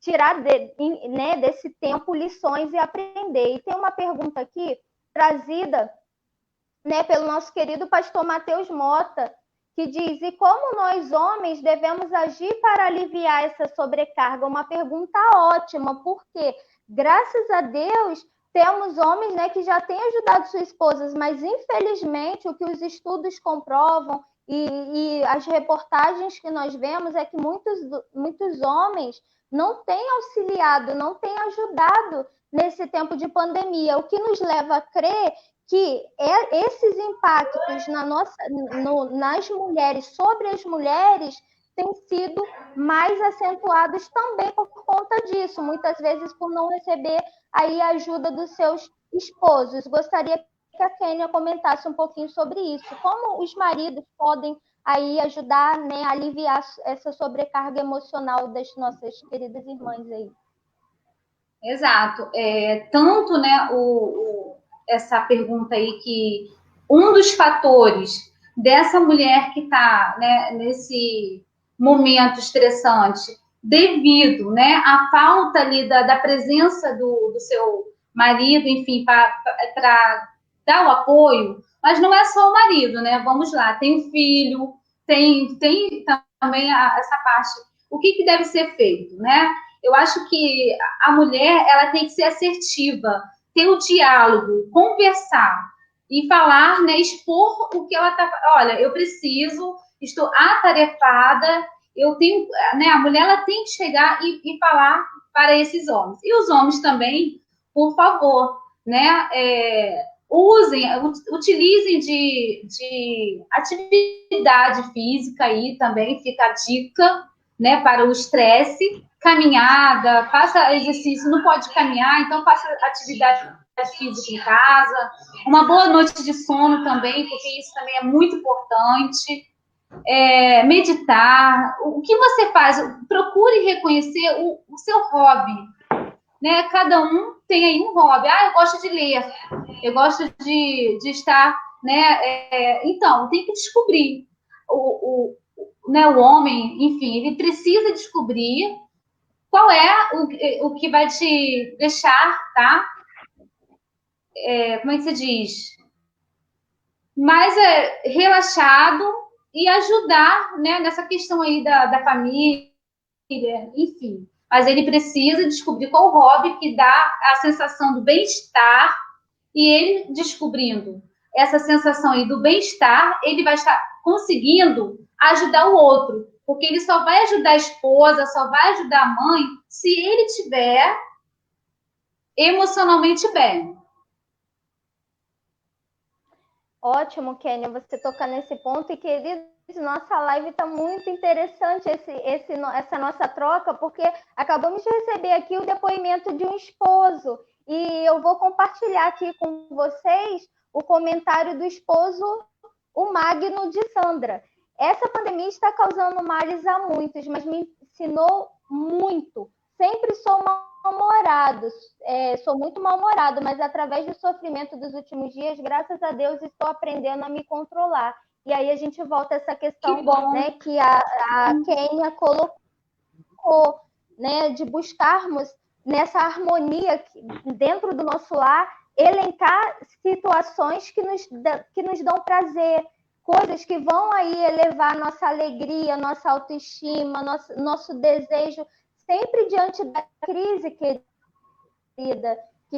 Speaker 2: tirar desse tempo lições e aprender. E tem uma pergunta aqui, trazida, né, pelo nosso querido pastor Matheus Mota, que diz: e como nós homens devemos agir para aliviar essa sobrecarga? Uma pergunta ótima, porque graças a Deus temos homens, né, que já têm ajudado suas esposas, mas infelizmente o que os estudos comprovam e as reportagens que nós vemos é que muitos homens não têm auxiliado, não têm ajudado nesse tempo de pandemia, o que nos leva a crer que esses impactos nas mulheres, sobre as mulheres, têm sido mais acentuados também por conta disso, muitas vezes por não receber aí a ajuda dos seus esposos. Gostaria que a Kênia comentasse um pouquinho sobre isso. Como os maridos podem aí ajudar, né, a aliviar essa sobrecarga emocional das nossas queridas irmãs aí?
Speaker 3: Exato. Tanto, né, essa pergunta aí, que um dos fatores dessa mulher que está, né, nesse momento estressante, devido, né, à falta ali da presença do seu marido, enfim, para dar o apoio, mas não é só o marido, né? Vamos lá, tem o filho, tem também essa parte. O que deve ser feito, né? Eu acho que a mulher, ela tem que ser assertiva, ter o diálogo, conversar e falar, né, expor o que ela está... Olha, eu preciso, estou atarefada, eu tenho... Né, a mulher, ela tem que chegar e falar para esses homens. E os homens também, por favor, né, utilizem de atividade física aí também, fica a dica, né, para o estresse, caminhada, faça exercício, não pode caminhar, então faça atividade física em casa, uma boa noite de sono também, porque isso também é muito importante, meditar, o que você faz, procure reconhecer o seu hobby, né, cada um tem aí um hobby, eu gosto de ler, eu gosto de estar, né, então, tem que descobrir, né, o homem, enfim, ele precisa descobrir qual é o que vai te deixar, tá? Como é que se diz? Mais relaxado e ajudar, né, nessa questão aí da família, enfim. Mas ele precisa descobrir qual o hobby que dá a sensação do bem-estar, e ele descobrindo essa sensação aí do bem-estar, ele vai estar conseguindo ajudar o outro, porque ele só vai ajudar a esposa, só vai ajudar a mãe, se ele estiver emocionalmente bem.
Speaker 2: Ótimo, Kênia, você tocar nesse ponto. E, queridos, nossa live está muito interessante, essa nossa troca, porque acabamos de receber aqui o depoimento de um esposo. E eu vou compartilhar aqui com vocês o comentário do esposo, o Magno de Sandra. Essa pandemia está causando males a muitos, mas me ensinou muito. Sempre sou mal-humorado, sou muito mal-humorado, mas através do sofrimento dos últimos dias, graças a Deus, estou aprendendo a me controlar. E aí a gente volta a essa questão, né, que a Kênia colocou, né, de buscarmos nessa harmonia dentro do nosso lar, elencar situações que nos dão prazer, coisas que vão aí elevar nossa alegria, nossa autoestima, nosso desejo, sempre diante da crise, querida, que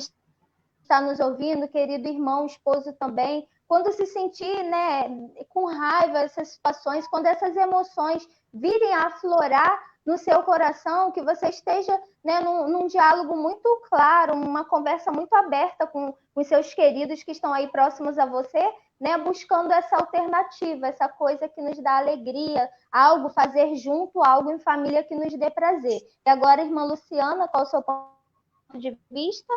Speaker 2: está nos ouvindo, querido irmão, esposo também, quando se sentir, né, com raiva, essas situações, quando essas emoções virem a aflorar no seu coração, que você esteja, né, num diálogo muito claro, uma conversa muito aberta com os seus queridos que estão aí próximos a você, né, buscando essa alternativa, essa coisa que nos dá alegria, algo, fazer junto, algo em família que nos dê prazer. E agora, irmã Luciana, qual é o seu ponto de vista?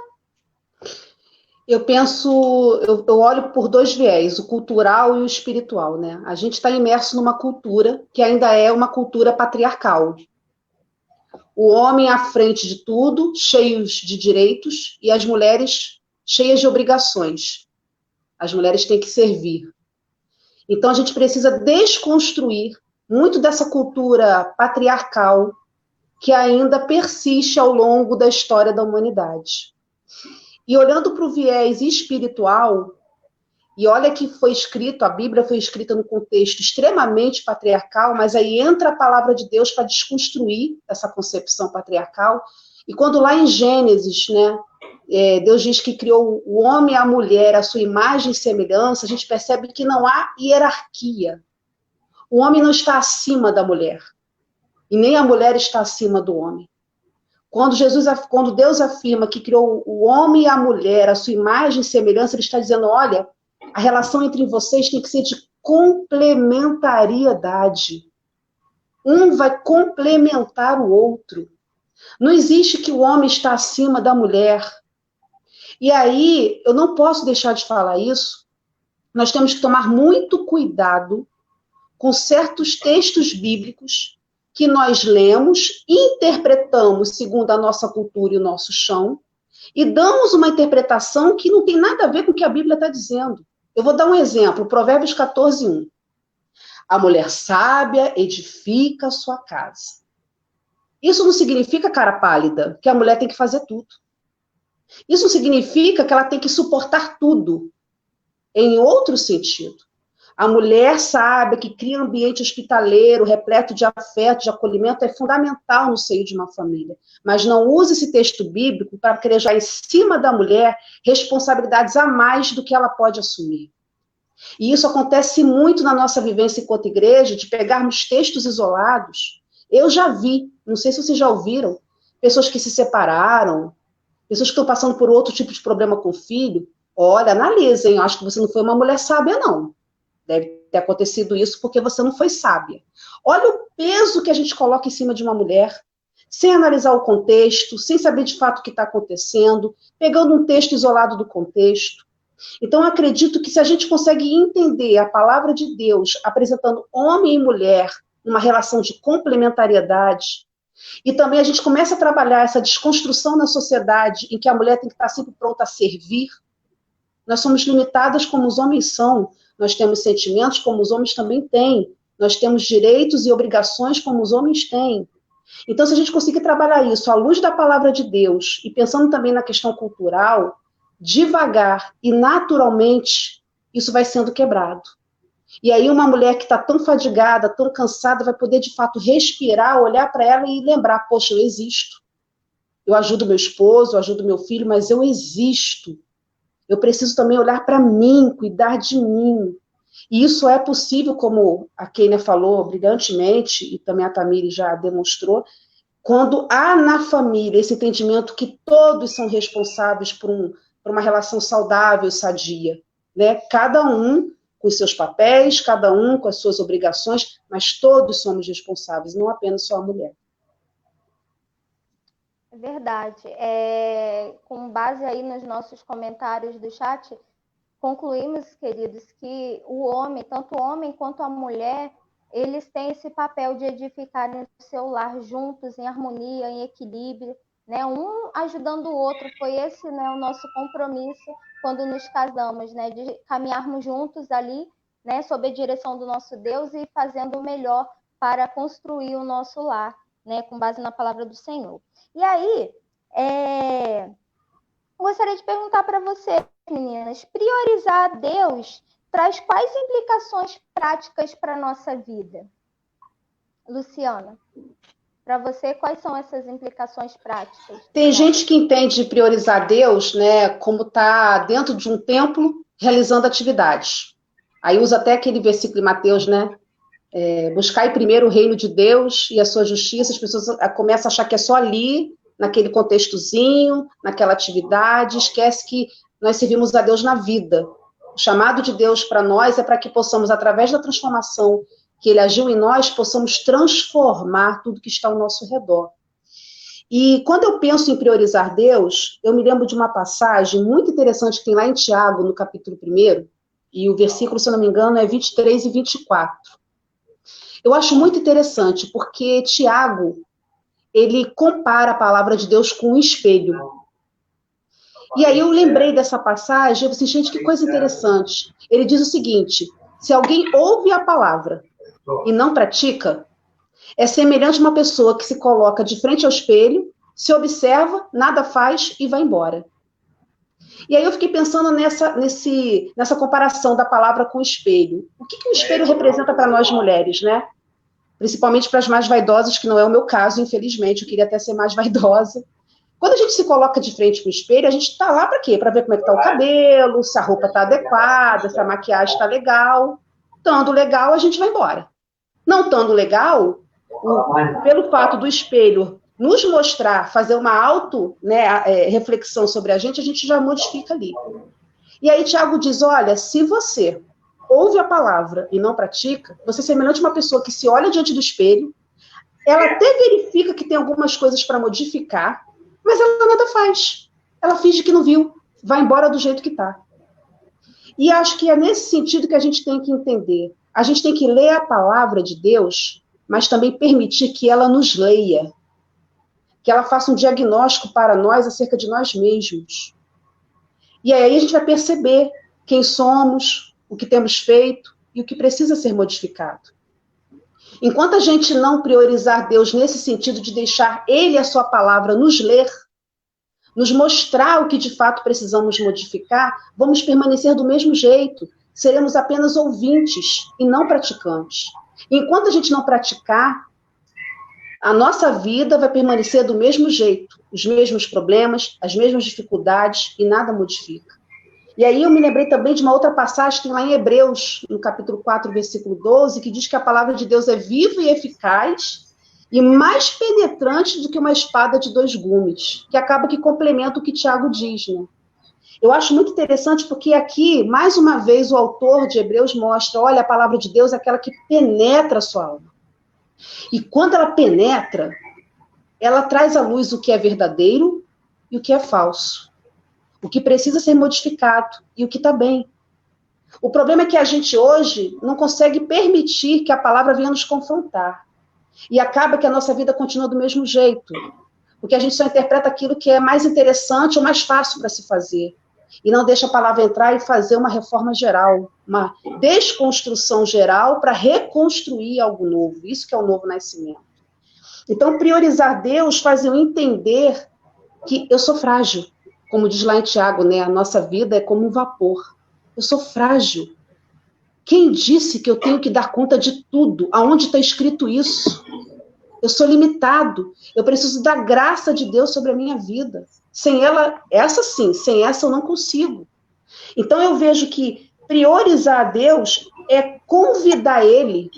Speaker 1: Eu penso, eu olho por dois viés, o cultural e o espiritual, né? A gente está imerso numa cultura que ainda é uma cultura patriarcal. O homem à frente de tudo, cheios de direitos, e as mulheres cheias de obrigações. As mulheres têm que servir. Então a gente precisa desconstruir muito dessa cultura patriarcal que ainda persiste ao longo da história da humanidade. E olhando para o viés espiritual, e olha que foi escrito, a Bíblia foi escrita num contexto extremamente patriarcal, mas aí entra a palavra de Deus para desconstruir essa concepção patriarcal. E quando lá em Gênesis, né, Deus diz que criou o homem e a mulher, a sua imagem e semelhança, a gente percebe que não há hierarquia. O homem não está acima da mulher, e nem a mulher está acima do homem. Quando Deus afirma que criou o homem e a mulher, a sua imagem e semelhança, ele está dizendo, olha, a relação entre vocês tem que ser de complementariedade. Um vai complementar o outro. Não existe que o homem está acima da mulher. E aí, eu não posso deixar de falar isso, nós temos que tomar muito cuidado com certos textos bíblicos que nós lemos, interpretamos segundo a nossa cultura e o nosso chão, e damos uma interpretação que não tem nada a ver com o que a Bíblia está dizendo. Eu vou dar um exemplo, Provérbios 14:1. A mulher sábia edifica a sua casa. Isso não significa, cara pálida, que a mulher tem que fazer tudo. Isso não significa que ela tem que suportar tudo. Em outro sentido. A mulher sábia, que cria ambiente hospitaleiro, repleto de afeto, de acolhimento, é fundamental no seio de uma família. Mas não use esse texto bíblico para querer jogar em cima da mulher responsabilidades a mais do que ela pode assumir. E isso acontece muito na nossa vivência enquanto igreja, de pegarmos textos isolados. Eu já vi, não sei se vocês já ouviram, pessoas que se separaram, pessoas que estão passando por outro tipo de problema com o filho. Olha, analisa, hein? Acho que você não foi uma mulher sábia, não. Deve ter acontecido isso porque você não foi sábia. Olha o peso que a gente coloca em cima de uma mulher, sem analisar o contexto, sem saber de fato o que está acontecendo, pegando um texto isolado do contexto. Então, eu acredito que se a gente consegue entender a palavra de Deus apresentando homem e mulher numa relação de complementariedade, e também a gente começa a trabalhar essa desconstrução na sociedade em que a mulher tem que estar sempre pronta a servir, nós somos limitadas como os homens são, nós temos sentimentos como os homens também têm, nós temos direitos e obrigações como os homens têm. Então, se a gente conseguir trabalhar isso à luz da palavra de Deus, e pensando também na questão cultural, devagar e naturalmente, isso vai sendo quebrado. E aí uma mulher que está tão fadigada, tão cansada, vai poder de fato respirar, olhar para ela e lembrar, poxa, eu existo. Eu ajudo meu esposo, eu ajudo meu filho, mas eu existo. Eu preciso também olhar para mim, cuidar de mim. E isso é possível, como a Kênia falou brilhantemente, e também a Tamiri já demonstrou, quando há na família esse entendimento que todos são responsáveis por uma relação saudável, sadia. Né? Cada um com os seus papéis, cada um com as suas obrigações, mas todos somos responsáveis, não apenas só a mulher.
Speaker 2: É verdade. Com base aí nos nossos comentários do chat, concluímos, queridos, que o homem, tanto o homem quanto a mulher, eles têm esse papel de edificarem o seu lar juntos, em harmonia, em equilíbrio, né? Um ajudando o outro. Foi esse, né, o nosso compromisso quando nos casamos, né? De caminharmos juntos ali, né, sob a direção do nosso Deus e fazendo o melhor para construir o nosso lar, né, com base na palavra do Senhor. E aí, gostaria de perguntar para vocês, meninas, priorizar a Deus traz quais implicações práticas para a nossa vida? Luciana, para você, quais são essas implicações práticas?
Speaker 1: Tem gente que entende priorizar Deus, né, como tá dentro de um templo realizando atividades. Aí usa até aquele versículo em Mateus, né? Buscai primeiro o reino de Deus e a sua justiça. As pessoas começam a achar que é só ali, naquele contextozinho, naquela atividade, esquece que nós servimos a Deus na vida. O chamado de Deus para nós é para que possamos, através da transformação que Ele agiu em nós, possamos transformar tudo que está ao nosso redor. E quando eu penso em priorizar Deus, eu me lembro de uma passagem muito interessante que tem lá em Tiago, no capítulo 1, e o versículo, se eu não me engano, é 23 e 24. Eu acho muito interessante, porque Tiago, ele compara a palavra de Deus com um espelho. E aí eu lembrei dessa passagem, eu pensei, gente, que coisa interessante. Ele diz o seguinte, se alguém ouve a palavra e não pratica, é semelhante a uma pessoa que se coloca de frente ao espelho, se observa, nada faz e vai embora. E aí eu fiquei pensando nessa comparação da palavra com o espelho. O que o espelho representa para nós mulheres, né? Principalmente para as mais vaidosas, que não é o meu caso, infelizmente, eu queria até ser mais vaidosa. Quando a gente se coloca de frente para o espelho, a gente está lá para quê? Para ver como é que está o cabelo, se a roupa está adequada, se a maquiagem está legal. Estando legal, a gente vai embora. Não estando legal, pelo fato do espelho nos mostrar, fazer uma reflexão sobre a gente já modifica ali. E aí Tiago diz, olha, se você ouve a palavra e não pratica, você é semelhante a uma pessoa que se olha diante do espelho, ela até verifica que tem algumas coisas para modificar, mas ela nada faz. Ela finge que não viu, vai embora do jeito que está. E acho que é nesse sentido que a gente tem que entender. A gente tem que ler a palavra de Deus, mas também permitir que ela nos leia, que ela faça um diagnóstico para nós acerca de nós mesmos. E aí a gente vai perceber quem somos, o que temos feito e o que precisa ser modificado. Enquanto a gente não priorizar Deus nesse sentido de deixar Ele, a sua palavra, nos ler, nos mostrar o que de fato precisamos modificar, vamos permanecer do mesmo jeito, seremos apenas ouvintes e não praticantes. Enquanto a gente não praticar, a nossa vida vai permanecer do mesmo jeito, os mesmos problemas, as mesmas dificuldades, e nada modifica. E aí eu me lembrei também de uma outra passagem que tem lá em Hebreus, no capítulo 4, versículo 12, que diz que a palavra de Deus é viva e eficaz e mais penetrante do que uma espada de 2 gumes, que acaba que complementa o que Tiago diz, né? Eu acho muito interessante porque aqui, mais uma vez, o autor de Hebreus mostra, olha, a palavra de Deus é aquela que penetra a sua alma. E quando ela penetra, ela traz à luz o que é verdadeiro e o que é falso. O que precisa ser modificado e o que está bem. O problema é que a gente hoje não consegue permitir que a palavra venha nos confrontar. E acaba que a nossa vida continua do mesmo jeito. Porque a gente só interpreta aquilo que é mais interessante ou mais fácil para se fazer. E não deixa a palavra entrar e fazer uma reforma geral, uma desconstrução geral para reconstruir algo novo. Isso que é o novo nascimento. Então, priorizar Deus faz eu entender que eu sou frágil. Como diz lá em Tiago, né? A nossa vida é como um vapor. Eu sou frágil. Quem disse que eu tenho que dar conta de tudo? Aonde está escrito isso? Eu sou limitado. Eu preciso da graça de Deus sobre a minha vida. Sem ela, essa sim, sem essa eu não consigo. Então eu vejo que priorizar a Deus é convidar Ele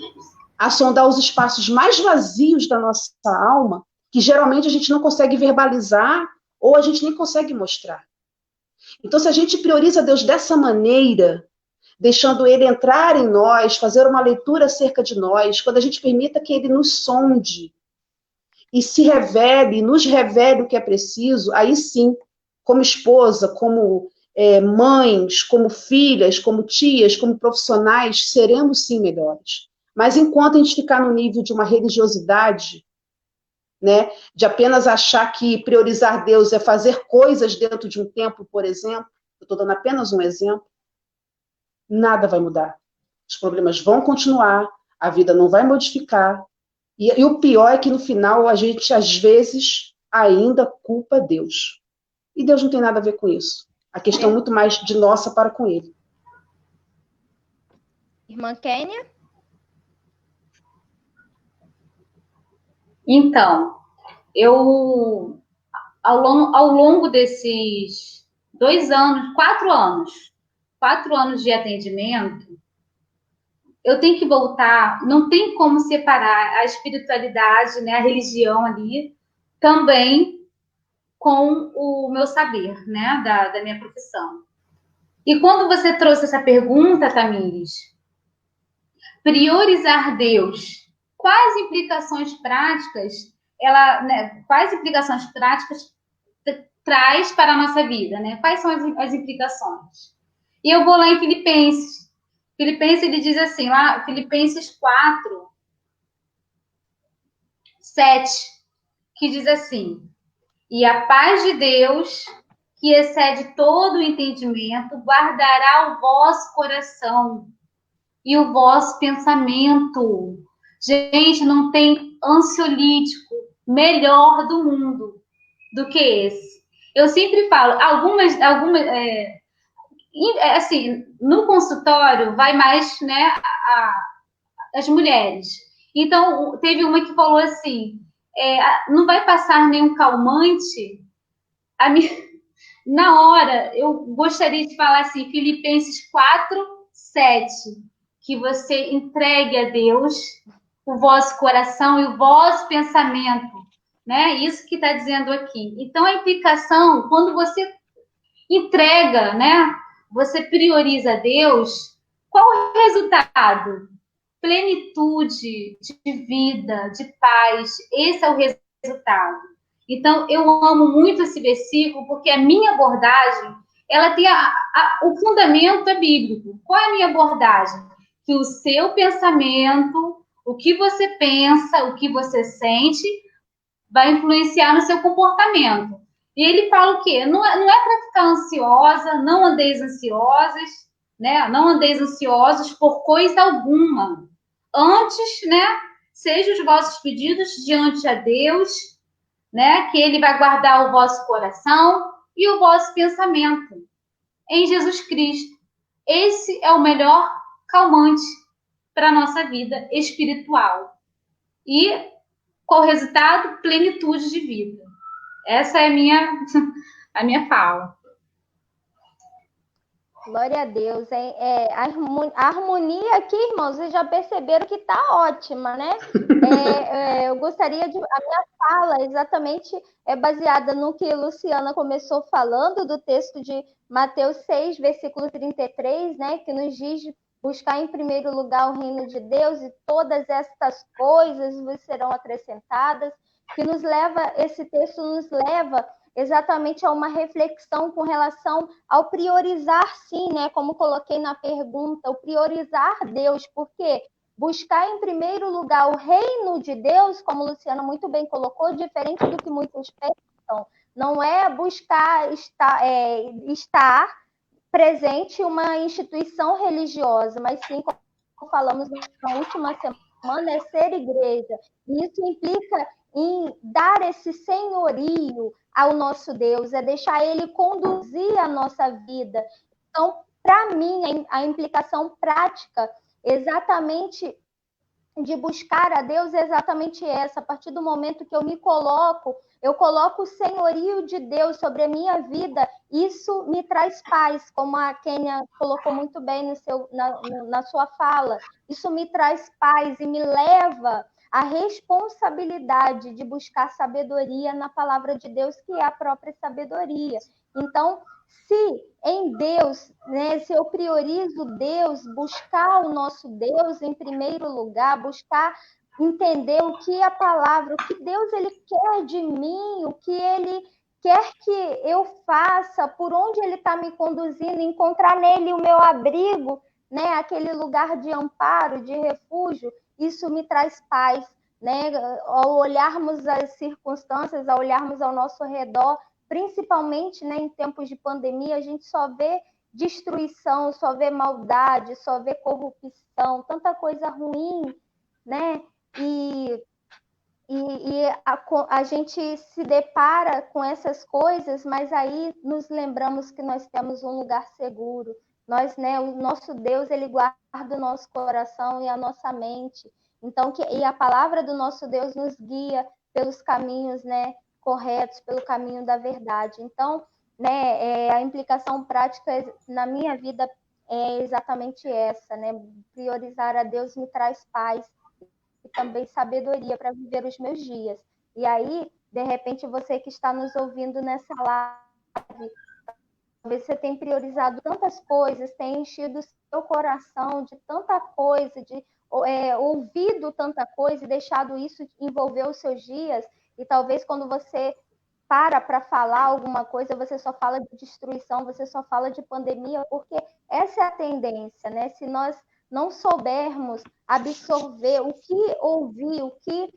Speaker 1: a sondar os espaços mais vazios da nossa alma, que geralmente a gente não consegue verbalizar ou a gente nem consegue mostrar. Então, se a gente prioriza Deus dessa maneira, deixando Ele entrar em nós, fazer uma leitura acerca de nós, quando a gente permita que Ele nos sonde e se revele, nos revele o que é preciso, aí sim, como esposa, como mães, como filhas, como tias, como profissionais, seremos sim melhores. Mas enquanto a gente ficar no nível de uma religiosidade, né, de apenas achar que priorizar Deus é fazer coisas dentro de um templo, por exemplo, eu estou dando apenas um exemplo, nada vai mudar. Os problemas vão continuar, a vida não vai modificar, e o pior é que no final a gente, às vezes, ainda culpa Deus. E Deus não tem nada a ver com isso. A questão é muito mais de nossa para com Ele.
Speaker 2: Irmã Kênia?
Speaker 3: Então, eu, ao longo desses 2 anos, 4 anos de atendimento, eu tenho que voltar, não tem como separar a espiritualidade, né, a religião ali, também com o meu saber, né, da minha profissão. E quando você trouxe essa pergunta, Tamires, priorizar Deus, quais implicações práticas traz para a nossa vida, né? Quais são as implicações? E eu vou lá em Filipenses. Filipenses, ele diz assim, lá, Filipenses 4, 7, que diz assim, e a paz de Deus, que excede todo o entendimento, guardará o vosso coração e o vosso pensamento. Gente, não tem ansiolítico melhor do mundo do que esse. Eu sempre falo, assim, no consultório vai mais, né, as mulheres. Então, teve uma que falou assim, não vai passar nenhum calmante? Na hora, eu gostaria de falar assim, Filipenses 4, 7, que você entregue a Deus o vosso coração e o vosso pensamento, né? Isso que está dizendo aqui. Então, a implicação, quando você entrega, né? Você prioriza Deus, qual o resultado? Plenitude de vida, de paz. Esse é o resultado. Então, eu amo muito esse versículo, porque a minha abordagem, ela tem o fundamento é bíblico. Qual é a minha abordagem? Que o seu pensamento, o que você pensa, o que você sente, vai influenciar no seu comportamento. E ele fala o quê? Não é para ficar ansiosa, não andeis ansiosas, né? Não andeis ansiosos por coisa alguma. Antes, né? Sejam os vossos pedidos diante a Deus, né? Que Ele vai guardar o vosso coração e o vosso pensamento em Jesus Cristo. esse é o melhor calmante para a nossa vida espiritual. E qual o resultado? Plenitude de vida. Essa é a minha fala.
Speaker 2: Glória a Deus. A harmonia aqui, irmãos, vocês já perceberam que está ótima, né? Eu gostaria de... A minha fala exatamente é baseada no que a Luciana começou falando, do texto de Mateus 6, versículo 33, né? Que nos diz buscar em primeiro lugar o reino de Deus e todas estas coisas vos serão acrescentadas. Esse texto nos leva exatamente a uma reflexão com relação ao priorizar, sim, né? Como coloquei na pergunta, o priorizar Deus, porque buscar em primeiro lugar o reino de Deus, como a Luciana muito bem colocou, diferente do que muitos pensam, não é buscar estar presente em uma instituição religiosa, mas sim, como falamos na última semana, é ser igreja. E isso implica em dar esse senhorio ao nosso Deus, é deixar Ele conduzir a nossa vida. Então, para mim, a implicação prática exatamente de buscar a Deus é exatamente essa. A partir do momento que eu coloco o senhorio de Deus sobre a minha vida, isso me traz paz, como a Kênia colocou muito bem na sua fala. Isso me traz paz e me leva à responsabilidade de buscar sabedoria na palavra de Deus, que é a própria sabedoria. Então, se em Deus, né, se eu priorizo Deus, buscar o nosso Deus em primeiro lugar, buscar entender o que a palavra, o que Deus ele quer de mim, o que ele quer que eu faça, por onde ele está me conduzindo, encontrar nele o meu abrigo, né, aquele lugar de amparo, de refúgio, isso me traz paz, né? Ao olharmos as circunstâncias, ao olharmos ao nosso redor, principalmente, né, em tempos de pandemia, a gente só vê destruição, só vê maldade, só vê corrupção, tanta coisa ruim, né? E a gente se depara com essas coisas, mas aí nos lembramos que nós temos um lugar seguro. Nós, né, o nosso Deus, ele guarda o nosso coração e a nossa mente. Então, e a palavra do nosso Deus nos guia pelos caminhos, né, corretos, pelo caminho da verdade. Então, né, a implicação prática na minha vida é exatamente essa, né? Priorizar a Deus me traz paz e também sabedoria para viver os meus dias. E aí, de repente, você que está nos ouvindo nessa live, talvez você tenha priorizado tantas coisas, tenha enchido o seu coração de tanta coisa, ouvido tanta coisa e deixado isso envolver os seus dias, e talvez quando você para falar alguma coisa, você só fala de destruição, você só fala de pandemia, porque essa é a tendência, né? Se nós não soubermos absorver o que ouvir, o que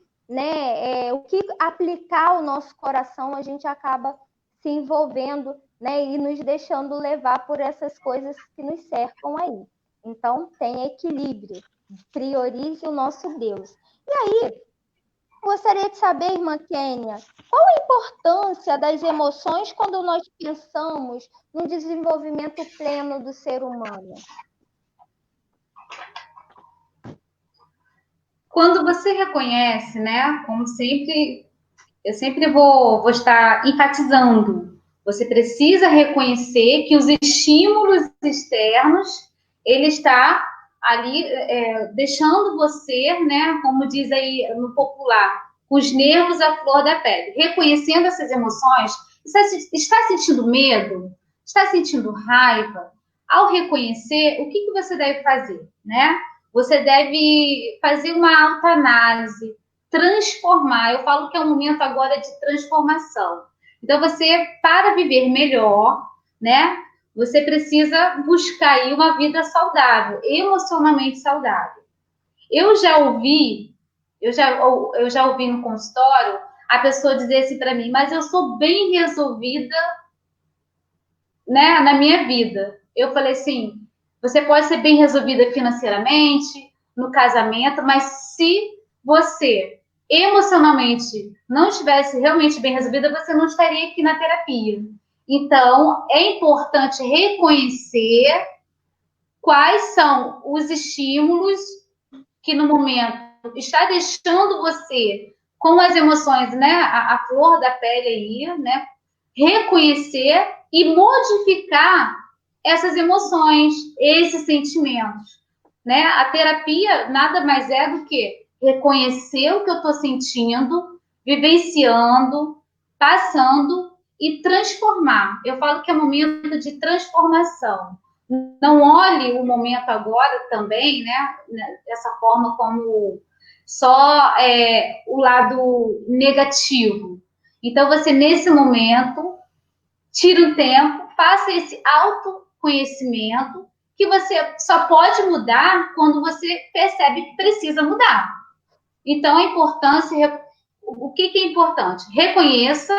Speaker 2: aplicar ao nosso coração, a gente acaba se envolvendo, né, e nos deixando levar por essas coisas que nos cercam aí. Então, tenha equilíbrio, priorize o nosso Deus. E aí, gostaria de saber, irmã Kênia, qual a importância das emoções quando nós pensamos no desenvolvimento pleno do ser humano?
Speaker 3: Quando você reconhece, né, como sempre, eu sempre vou estar enfatizando, você precisa reconhecer que os estímulos externos, ele está ali deixando você, né, como diz aí no popular, os nervos à flor da pele. Reconhecendo essas emoções, está sentindo medo? Está sentindo raiva? Ao reconhecer, o que você deve fazer, né? Você deve fazer uma autoanálise, transformar. Eu falo que é um momento agora de transformação. Então, você, para viver melhor, né, você precisa buscar aí uma vida saudável, emocionalmente saudável. Eu já ouvi no consultório a pessoa dizer assim para mim, mas eu sou bem resolvida, né, na minha vida. Eu falei assim, você pode ser bem resolvida financeiramente, no casamento, mas se você emocionalmente não estivesse realmente bem resolvida, você não estaria aqui na terapia. Então, é importante reconhecer quais são os estímulos que no momento está deixando você com as emoções, né, a flor da pele aí, né, reconhecer e modificar essas emoções, esses sentimentos, né? A terapia nada mais é do que reconhecer o que eu estou sentindo, vivenciando, passando e transformar. Eu falo que é momento de transformação. Não olhe o momento agora também, né? Dessa forma como só o lado negativo. Então, você, nesse momento, tira um tempo, faça esse autoconhecimento, que você só pode mudar quando você percebe que precisa mudar. Então, a importância, o que é importante? Reconheça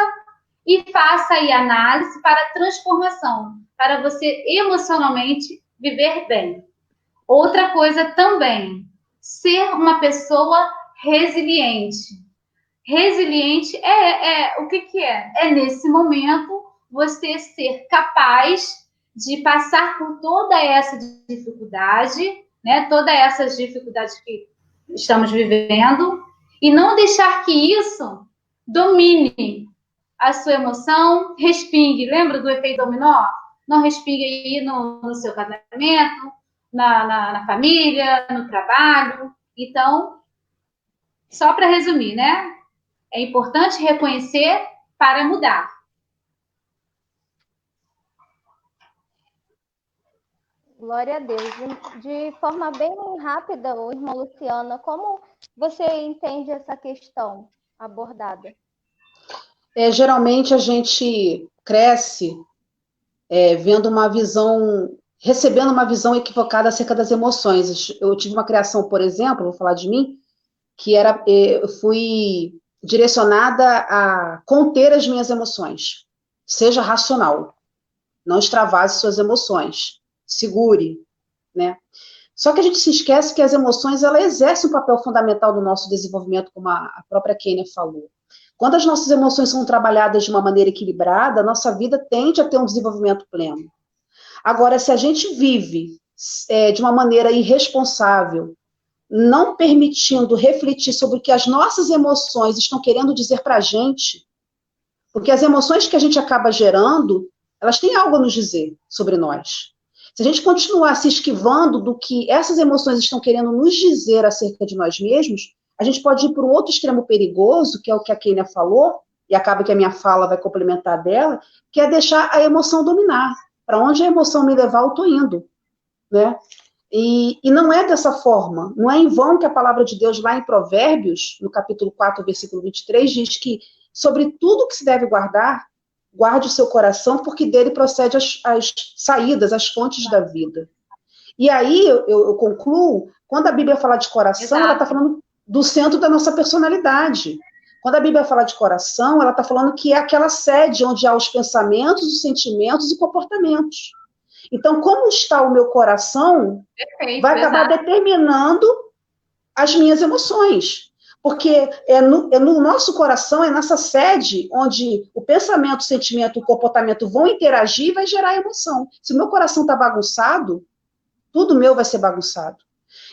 Speaker 3: e faça aí análise para transformação, para você emocionalmente viver bem. Outra coisa também, ser uma pessoa resiliente. Resiliente o que é? É nesse momento você ser capaz de passar por toda essa dificuldade, né? Todas essas dificuldades que estamos vivendo, e não deixar que isso domine a sua emoção, respingue. Lembra do efeito dominó? Não respingue aí no seu casamento, na família, no trabalho. Então, só para resumir, né? É importante reconhecer para mudar.
Speaker 2: Glória a Deus. De forma bem rápida, irmã Luciana, como você entende essa questão abordada?
Speaker 1: Geralmente a gente cresce vendo uma visão, recebendo uma visão equivocada acerca das emoções. Eu tive uma criação, por exemplo, vou falar de mim, que eu fui direcionada a conter as minhas emoções. Seja racional, não extravase suas emoções, segure, né? Só que a gente se esquece que as emoções, ela exercem um papel fundamental no nosso desenvolvimento, como a própria Kênia falou. Quando as nossas emoções são trabalhadas de uma maneira equilibrada, a nossa vida tende a ter um desenvolvimento pleno. Agora, se a gente vive de uma maneira irresponsável, não permitindo refletir sobre o que as nossas emoções estão querendo dizer para a gente, porque as emoções que a gente acaba gerando, elas têm algo a nos dizer sobre nós. Se a gente continuar se esquivando do que essas emoções estão querendo nos dizer acerca de nós mesmos, a gente pode ir para um outro extremo perigoso, que é o que a Kênia falou, e acaba que a minha fala vai complementar dela, que é deixar a emoção dominar. Para onde a emoção me levar, eu estou indo, né? E não é dessa forma, não é em vão que a palavra de Deus, lá em Provérbios, no capítulo 4, versículo 23, diz que sobre tudo que se deve guardar, guarde o seu coração, porque dele procede as saídas, as fontes da vida. E aí eu concluo, quando a Bíblia fala de coração, ela está falando do centro da nossa personalidade. Quando a Bíblia fala de coração, ela está falando que é aquela sede onde há os pensamentos, os sentimentos e comportamentos. Então, como está o meu coração, vai acabar determinando as minhas emoções. Porque é no nosso coração, é nessa sede onde o pensamento, o sentimento e o comportamento vão interagir e vai gerar emoção. Se o meu coração está bagunçado, tudo meu vai ser bagunçado.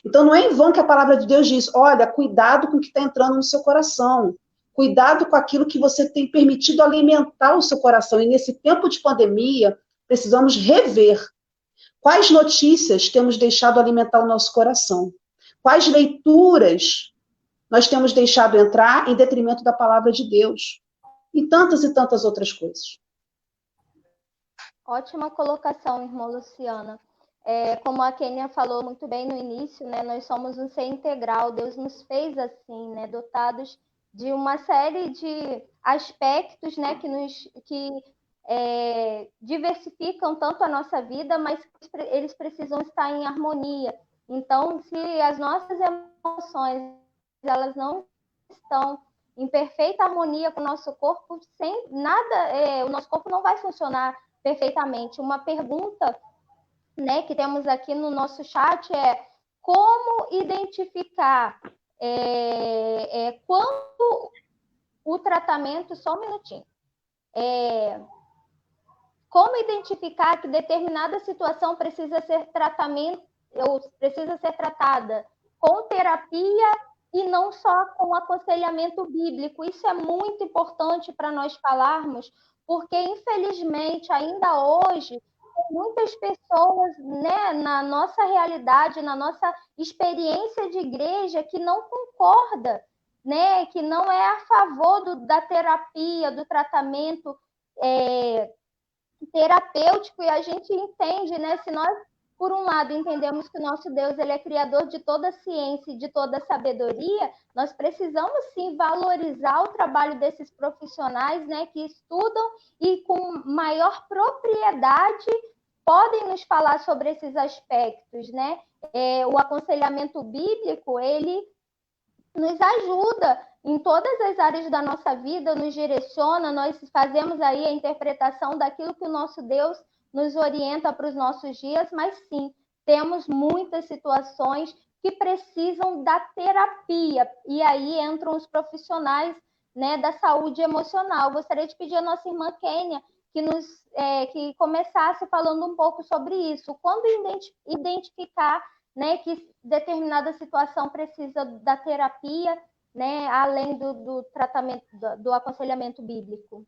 Speaker 1: Então, não é em vão que a palavra de Deus diz, olha, cuidado com o que está entrando no seu coração. Cuidado com aquilo que você tem permitido alimentar o seu coração. E nesse tempo de pandemia, precisamos rever quais notícias temos deixado alimentar o nosso coração. Quais leituras nós temos deixado entrar em detrimento da palavra de Deus. E tantas outras coisas.
Speaker 2: Ótima colocação, irmã Luciana. Como a Kênia falou muito bem no início, né, nós somos um ser integral, Deus nos fez assim, né, dotados de uma série de aspectos, né, que diversificam tanto a nossa vida, mas eles precisam estar em harmonia. Então, se as nossas emoções elas não estão em perfeita harmonia com o nosso corpo, sem nada, o nosso corpo não vai funcionar perfeitamente. Uma pergunta, né, que temos aqui no nosso chat é como identificar quando o tratamento, só um minutinho, como identificar que determinada situação precisa ser precisa ser tratada com terapia e não só com aconselhamento bíblico. Isso é muito importante para nós falarmos, porque, infelizmente, ainda hoje, tem muitas pessoas, né, na nossa realidade, na nossa experiência de igreja, que não concorda, né, que não é a favor da terapia, do tratamento terapêutico, e a gente entende, né, se nós, por um lado, entendemos que o nosso Deus ele é criador de toda a ciência e de toda a sabedoria, nós precisamos, sim, valorizar o trabalho desses profissionais, né, que estudam e com maior propriedade podem nos falar sobre esses aspectos, né? O aconselhamento bíblico, ele nos ajuda em todas as áreas da nossa vida, nos direciona, nós fazemos aí a interpretação daquilo que o nosso Deus nos orienta para os nossos dias, mas sim, temos muitas situações que precisam da terapia, e aí entram os profissionais, né, da saúde emocional. Gostaria de pedir à nossa irmã Kênia que começasse falando um pouco sobre isso. Quando identificar, né, que determinada situação precisa da terapia, né, além do tratamento, do aconselhamento bíblico.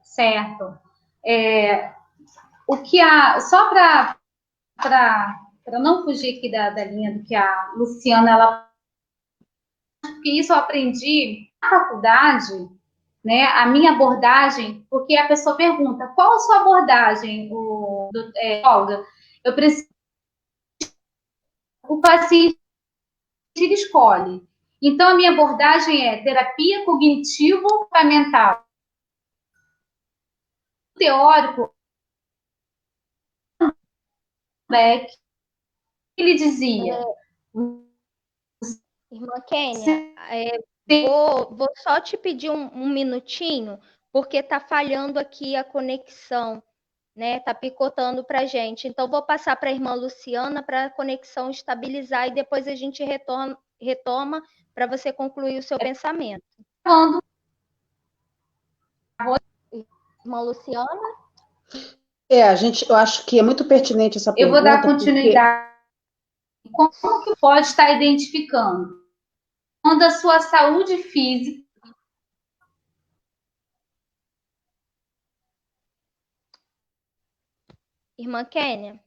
Speaker 3: Certo. Só para não fugir aqui da linha do que a Luciana, porque isso eu aprendi na faculdade, né, a minha abordagem, porque a pessoa pergunta, qual a sua abordagem, Olga? Eu preciso, o paciente ele escolhe. Então, a minha abordagem é terapia cognitivo-comportamental. Teórico, Beck, ele dizia...
Speaker 2: Irmã Kênia, vou só te pedir um minutinho, porque está falhando aqui a conexão, né? Está picotando para a gente. Então, vou passar para a irmã Luciana para a conexão estabilizar e depois a gente retoma para você concluir o seu pensamento. Irmã Luciana?
Speaker 1: Eu acho que é muito pertinente essa pergunta.
Speaker 3: Eu vou dar continuidade. Como que pode estar identificando? Quando a sua saúde física...
Speaker 2: Irmã Kênia,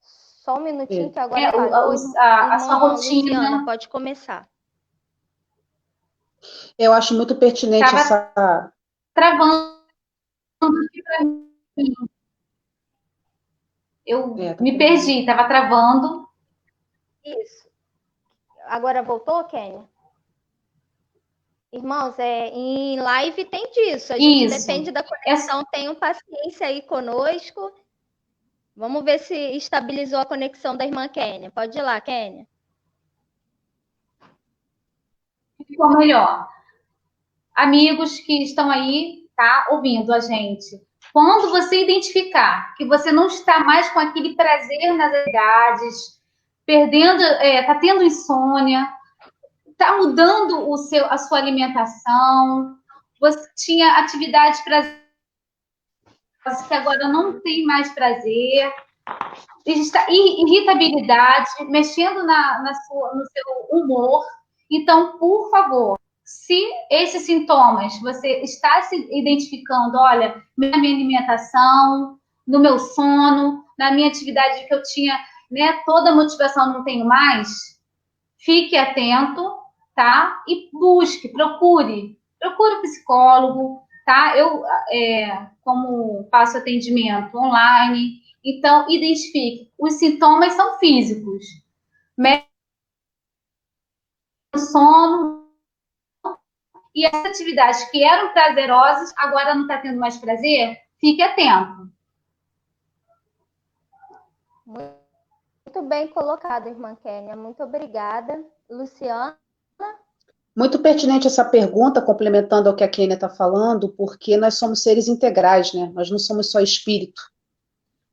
Speaker 2: só um minutinho que agora falou.
Speaker 3: A sua rotina...
Speaker 2: Luciana, pode começar.
Speaker 1: Eu acho muito pertinente essa...
Speaker 3: Travando aqui para mim. Eu me perdi, estava travando.
Speaker 2: Isso. Agora voltou, Kênia? Irmãos, em live tem disso. A gente depende da conexão. Tenham paciência aí conosco. Vamos ver se estabilizou a conexão da irmã Kênia. Pode ir lá, Kênia.
Speaker 3: Ficou melhor. Amigos que estão aí, tá, ouvindo a gente. Quando você identificar que você não está mais com aquele prazer nas atividades, perdendo, tá tendo insônia, tá mudando a sua alimentação, você tinha atividades prazerosas que agora não tem mais prazer, irritabilidade, mexendo no seu humor. Então, por favor, se esses sintomas você está se identificando, olha, na minha alimentação, no meu sono, na minha atividade que eu tinha, né, toda a motivação não tenho mais, fique atento, tá? E procure o psicólogo, tá? Eu, como faço atendimento online, então identifique. Os sintomas são físicos. Sono, e essas atividades que eram prazerosas, agora não está tendo mais prazer, fique atento.
Speaker 2: Muito bem colocado, irmã Kênia. Muito obrigada. Luciana?
Speaker 1: Muito pertinente essa pergunta, complementando ao que a Kênia está falando, porque nós somos seres integrais, né? Nós não somos só espírito.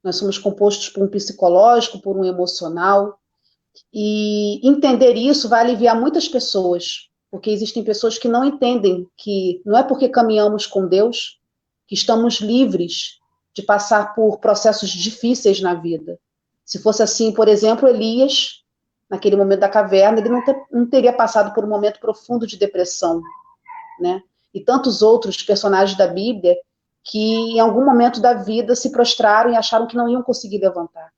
Speaker 1: Nós somos compostos por um psicológico, por um emocional, e entender isso vai aliviar muitas pessoas, porque existem pessoas que não entendem que não é porque caminhamos com Deus que estamos livres de passar por processos difíceis na vida. Se fosse assim, por exemplo, Elias, naquele momento da caverna, ele não teria passado por um momento profundo de depressão, né? E tantos outros personagens da Bíblia que em algum momento da vida se prostraram e acharam que não iam conseguir levantar.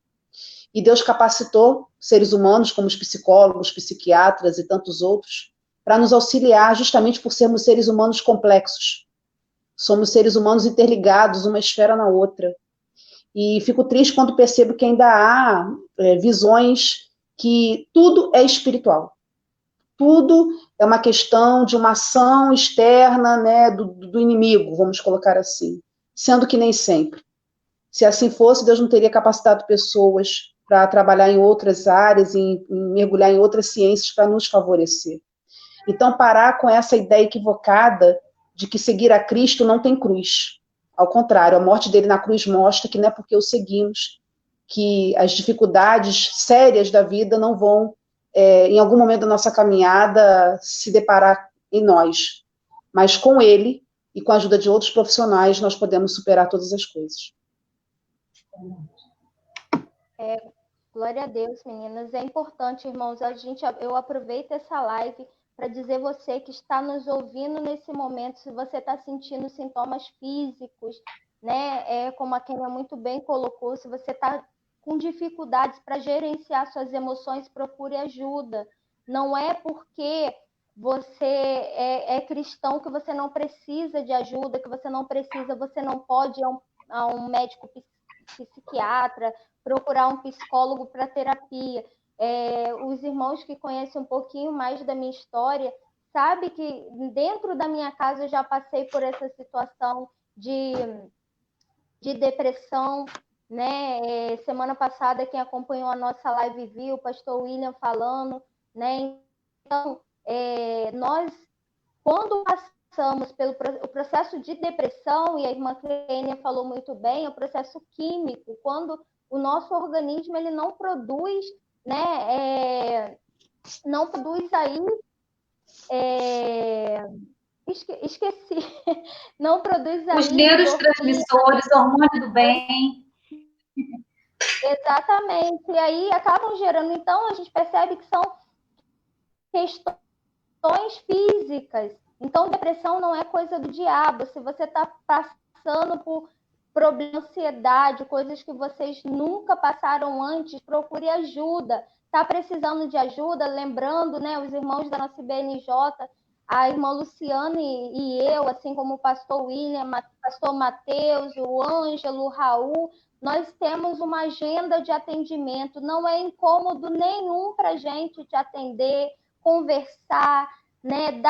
Speaker 1: E Deus capacitou seres humanos, como os psicólogos, psiquiatras e tantos outros, para nos auxiliar justamente por sermos seres humanos complexos. Somos seres humanos interligados, uma esfera na outra. E fico triste quando percebo que ainda há visões que tudo é espiritual. Tudo é uma questão de uma ação externa, né, do inimigo, vamos colocar assim. Sendo que nem sempre. Se assim fosse, Deus não teria capacitado pessoas para trabalhar em outras áreas, em mergulhar em outras ciências para nos favorecer. Então, parar com essa ideia equivocada de que seguir a Cristo não tem cruz. Ao contrário, a morte dele na cruz mostra que não é porque o seguimos que as dificuldades sérias da vida não vão, em algum momento da nossa caminhada, se deparar em nós. Mas com ele e com a ajuda de outros profissionais, nós podemos superar todas as coisas.
Speaker 2: Glória a Deus, meninas. É importante, irmãos, eu aproveito essa live para dizer você que está nos ouvindo nesse momento, se você está sentindo sintomas físicos, né? Como a Kênia muito bem colocou, se você está com dificuldades para gerenciar suas emoções, procure ajuda. Não é porque você é cristão que você não precisa de ajuda, que você não pode ir a um médico psiquiatra, procurar um psicólogo para terapia. Os irmãos que conhecem um pouquinho mais da minha história sabem que dentro da minha casa eu já passei por essa situação de depressão, né? Semana passada, quem acompanhou a nossa live viu o pastor William falando, né? Então, nós, quando passamos pelo o processo de depressão, e a irmã Kênia falou muito bem, é o processo químico, quando o nosso organismo ele não produz, né? Não produz aí. Esqueci. Não produz aí.
Speaker 3: Os neurotransmissores, hormônio do bem.
Speaker 2: Exatamente. E aí acabam gerando. Então, a gente percebe que são questões físicas. Então, depressão não é coisa do diabo. Se você está passando por problema, ansiedade, coisas que vocês nunca passaram antes, procure ajuda. Está precisando de ajuda? Lembrando, né, os irmãos da nossa IBNJ, a irmã Luciane e eu, assim como o pastor William, pastor Mateus, o Ângelo, o Raul, nós temos uma agenda de atendimento. Não é incômodo nenhum para a gente te atender, conversar, né,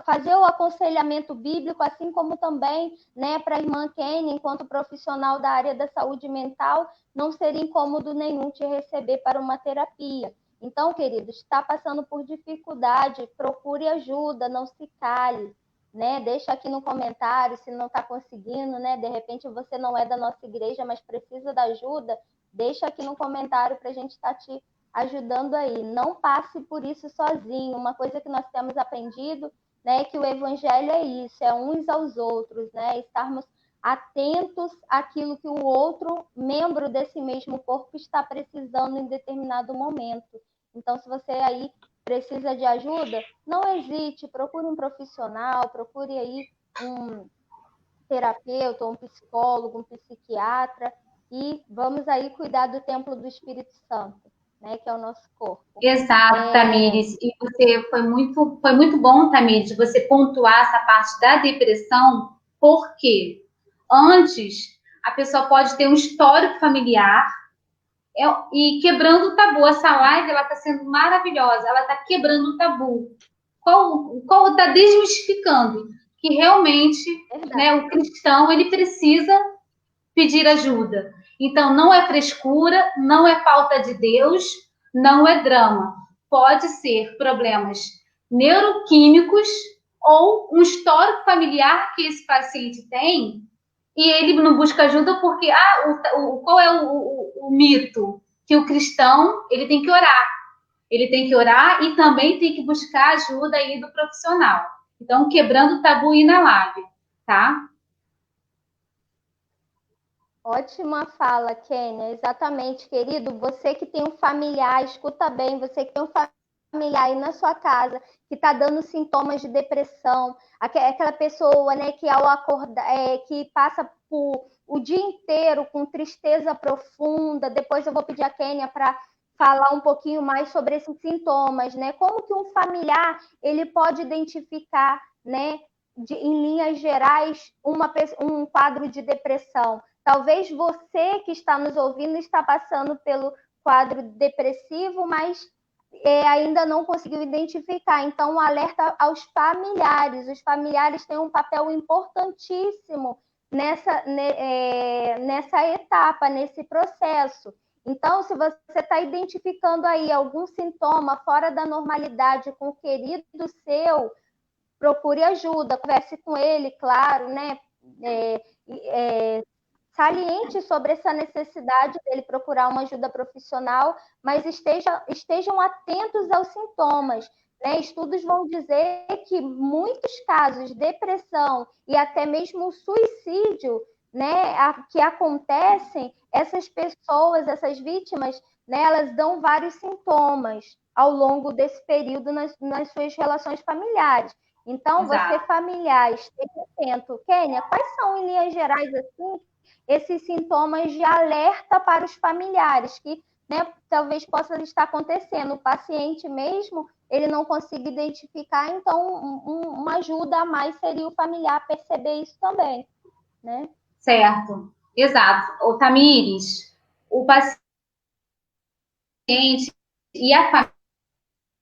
Speaker 2: fazer o aconselhamento bíblico, assim como também, né, para a irmã Kênia, enquanto profissional da área da saúde mental, não seria incômodo nenhum te receber para uma terapia. Então, queridos, está passando por dificuldade, procure ajuda, não se cale, né? Deixa aqui no comentário se não está conseguindo, né? De repente você não é da nossa igreja, mas precisa da ajuda, deixa aqui no comentário para a gente estar te ajudando aí. Não passe por isso sozinho. Uma coisa que nós temos aprendido, né, que o evangelho é isso, é uns aos outros, né? Estarmos atentos àquilo que o outro membro desse mesmo corpo está precisando em determinado momento. Então, se você aí precisa de ajuda, não hesite, procure um profissional, procure aí um terapeuta, um psicólogo, um psiquiatra, e vamos aí cuidar do templo do Espírito Santo, né, que é o nosso corpo.
Speaker 3: Exato, Tamires. E você foi muito bom, Tamires, você pontuar essa parte da depressão, porque antes a pessoa pode ter um histórico familiar e quebrando o tabu. Essa live ela está sendo maravilhosa, ela está quebrando o tabu. Qual está desmistificando que realmente, né, o cristão ele precisa pedir ajuda. Então, não é frescura, não é falta de Deus, não é drama. Pode ser problemas neuroquímicos ou um histórico familiar que esse paciente tem e ele não busca ajuda porque qual é o mito? Que o cristão ele tem que orar. Ele tem que orar e também tem que buscar ajuda aí do profissional. Então, quebrando o tabu na live, tá?
Speaker 2: Ótima fala, Kênia. Exatamente, querido. Você que tem um familiar, escuta bem, você que tem um familiar aí na sua casa que está dando sintomas de depressão, aquela pessoa, né, que ao acordar, que passa o dia inteiro com tristeza profunda. Depois eu vou pedir a Kênia para falar um pouquinho mais sobre esses sintomas, né? Como que um familiar ele pode identificar, né, em linhas gerais, um quadro de depressão. Talvez você que está nos ouvindo está passando pelo quadro depressivo, mas ainda não conseguiu identificar. Então, um alerta aos familiares. Os familiares têm um papel importantíssimo nessa etapa, nesse processo. Então, se você está identificando aí algum sintoma fora da normalidade com o querido seu, procure ajuda, converse com ele, claro, né? Saliente sobre essa necessidade dele procurar uma ajuda profissional, mas estejam atentos aos sintomas. Né? Estudos vão dizer que muitos casos de depressão e até mesmo suicídio, né, que acontecem, essas pessoas, essas vítimas, né, elas dão vários sintomas ao longo desse período nas suas relações familiares. Então,
Speaker 3: Exato.
Speaker 2: Você familiar, esteja atento. Kênia, quais são, em linhas gerais, assim, esses sintomas de alerta para os familiares, que, né, talvez possa estar acontecendo? O paciente mesmo, ele não consiga identificar, então uma ajuda a mais seria o familiar perceber isso também, né?
Speaker 3: Certo, exato. O Tamires, o paciente e a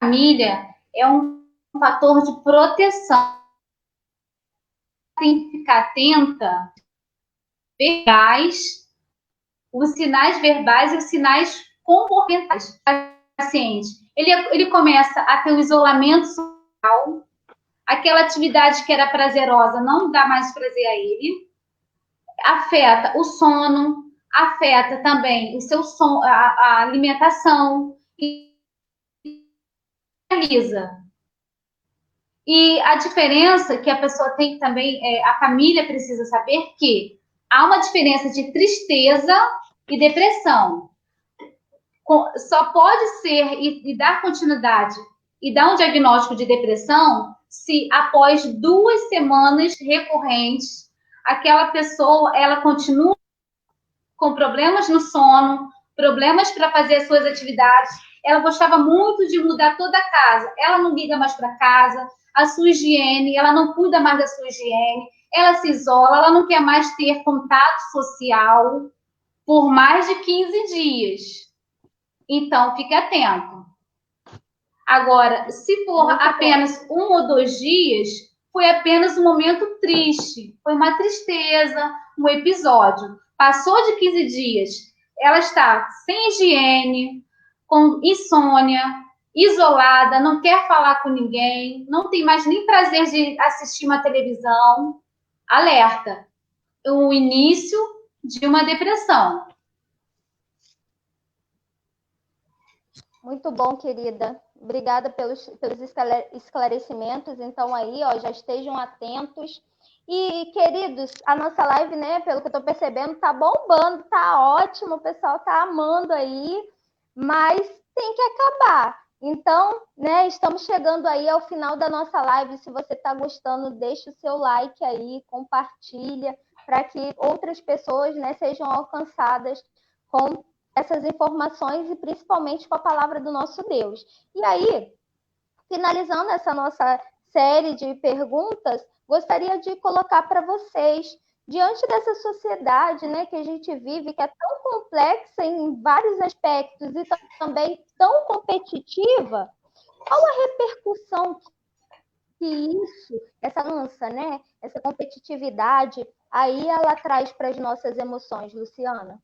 Speaker 3: família é um fator de proteção. Tem que ficar atenta verbais, os sinais verbais e os sinais comportamentais do paciente. Ele começa a ter o isolamento social, aquela atividade que era prazerosa não dá mais prazer a ele, afeta o sono, afeta também o seu sono, a alimentação, e realiza. E a diferença que a pessoa tem também, a família precisa saber que há uma diferença de tristeza e depressão. Só pode ser e dar continuidade e dar um diagnóstico de depressão se após 2 semanas recorrentes aquela pessoa ela continua com problemas no sono, problemas para fazer as suas atividades. Ela gostava muito de mudar toda a casa. Ela não liga mais para casa, a sua higiene, ela não cuida mais da sua higiene, ela se isola, ela não quer mais ter contato social por mais de 15 dias. Então, fique atento. Agora, se for apenas 1 ou 2 dias, foi apenas um momento triste, foi uma tristeza, um episódio. Passou de 15 dias, ela está sem higiene, com insônia, isolada, não quer falar com ninguém, não tem mais nem prazer de assistir uma televisão. Alerta, o início de uma depressão.
Speaker 2: Muito bom, querida. Obrigada pelos esclarecimentos. Então, aí, ó, já estejam atentos. E, queridos, a nossa live, né, pelo que eu estou percebendo, tá bombando, tá ótimo, o pessoal tá amando aí, mas tem que acabar. Então, né, estamos chegando aí ao final da nossa live. Se você está gostando, deixa o seu like aí, compartilha, para que outras pessoas, né, sejam alcançadas com essas informações e principalmente com a palavra do nosso Deus. E aí, finalizando essa nossa série de perguntas, gostaria de colocar para vocês, diante dessa sociedade, né, que a gente vive, que é tão complexa em vários aspectos e também tão competitiva, qual a repercussão que isso, essa dança, né, essa competitividade, aí ela traz para as nossas emoções, Luciana?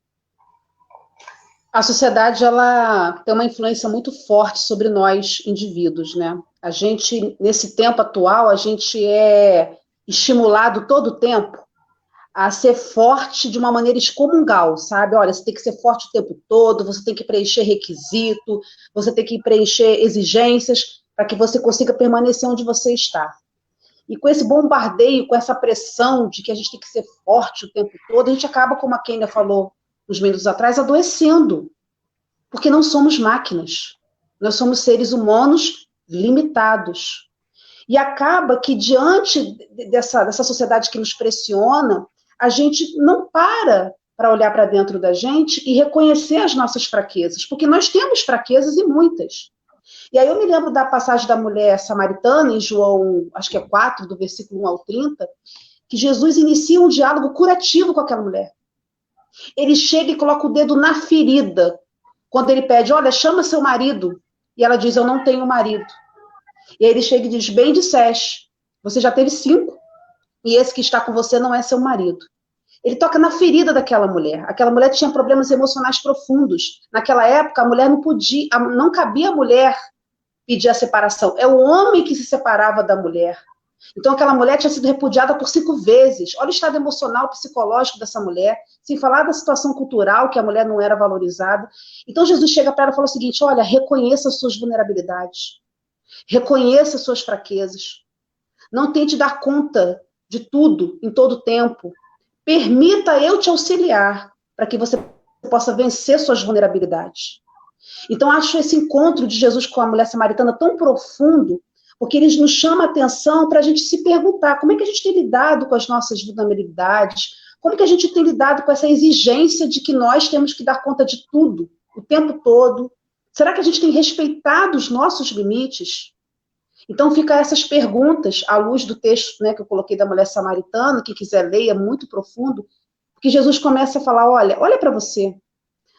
Speaker 1: A sociedade, ela tem uma influência muito forte sobre nós, indivíduos, né? A gente, nesse tempo atual, a gente é estimulado todo o tempo a ser forte de uma maneira excomungal, sabe? Olha, você tem que ser forte o tempo todo, você tem que preencher requisito, você tem que preencher exigências para que você consiga permanecer onde você está. e com esse bombardeio, com essa pressão de que a gente tem que ser forte o tempo todo, a gente acaba, como a Kênia falou uns minutos atrás, adoecendo. Porque não somos máquinas. Nós somos seres humanos limitados. E acaba que, diante dessa sociedade que nos pressiona, a gente não para olhar para dentro da gente e reconhecer as nossas fraquezas, porque nós temos fraquezas e muitas. E aí eu me lembro da passagem da mulher samaritana, em João, acho que é 4, do versículo 1 ao 30, que Jesus inicia um diálogo curativo com aquela mulher. Ele chega e coloca o dedo na ferida, quando ele pede, olha, chama seu marido. E ela diz, eu não tenho marido. E aí ele chega e diz, bem disseste, você já teve 5, e esse que está com você não é seu marido. Ele toca na ferida daquela mulher. Aquela mulher tinha problemas emocionais profundos. Naquela época, a mulher não podia, não cabia a mulher pedir a separação. É o homem que se separava da mulher. Então, aquela mulher tinha sido repudiada por 5 vezes. Olha o estado emocional, psicológico dessa mulher, sem falar da situação cultural, que a mulher não era valorizada. Então, Jesus chega para ela e fala o seguinte, olha, reconheça as suas vulnerabilidades. Reconheça as suas fraquezas. Não tente dar conta de tudo, em todo tempo. Permita eu te auxiliar, para que você possa vencer suas vulnerabilidades. Então, acho esse encontro de Jesus com a mulher samaritana tão profundo, porque eles nos chamam a atenção para a gente se perguntar como é que a gente tem lidado com as nossas vulnerabilidades, como que a gente tem lidado com essa exigência de que nós temos que dar conta de tudo, o tempo todo. Será que a gente tem respeitado os nossos limites? Então, fica essas perguntas, à luz do texto, né, que eu coloquei da mulher samaritana, que quiser ler, é muito profundo, porque Jesus começa a falar, olha para você.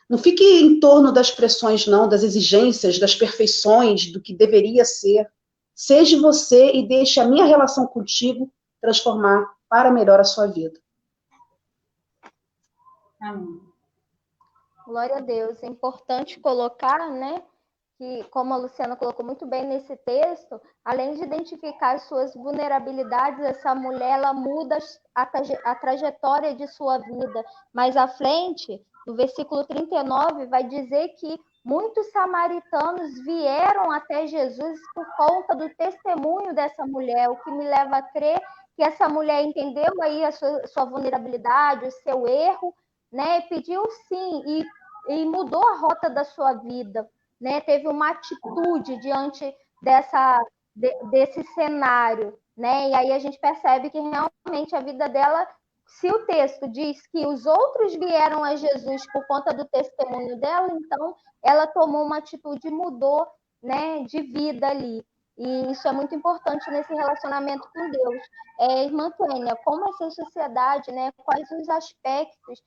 Speaker 1: Não fique em torno das pressões, não, das exigências, das perfeições, do que deveria ser. Seja você e deixe a minha relação contigo transformar para melhor a sua vida.
Speaker 2: Amém. Glória a Deus. É importante colocar, né, que, como a Luciana colocou muito bem nesse texto, além de identificar as suas vulnerabilidades, essa mulher, ela muda a trajetória de sua vida. Mais à frente, no versículo 39, vai dizer que muitos samaritanos vieram até Jesus por conta do testemunho dessa mulher, o que me leva a crer que essa mulher entendeu aí a sua vulnerabilidade, o seu erro, né? Pediu sim e mudou a rota da sua vida, né? Teve uma atitude diante desse cenário, né? E aí a gente percebe que realmente a vida dela, se o texto diz que os outros vieram a Jesus por conta do testemunho dela, então ela tomou uma atitude e mudou, né, de vida ali. E isso é muito importante nesse relacionamento com Deus. Irmã Kênia, como essa sociedade, né, quais os aspectos,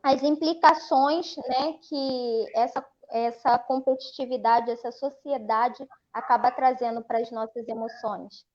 Speaker 2: as implicações, né, que essa competitividade, essa sociedade acaba trazendo para as nossas emoções?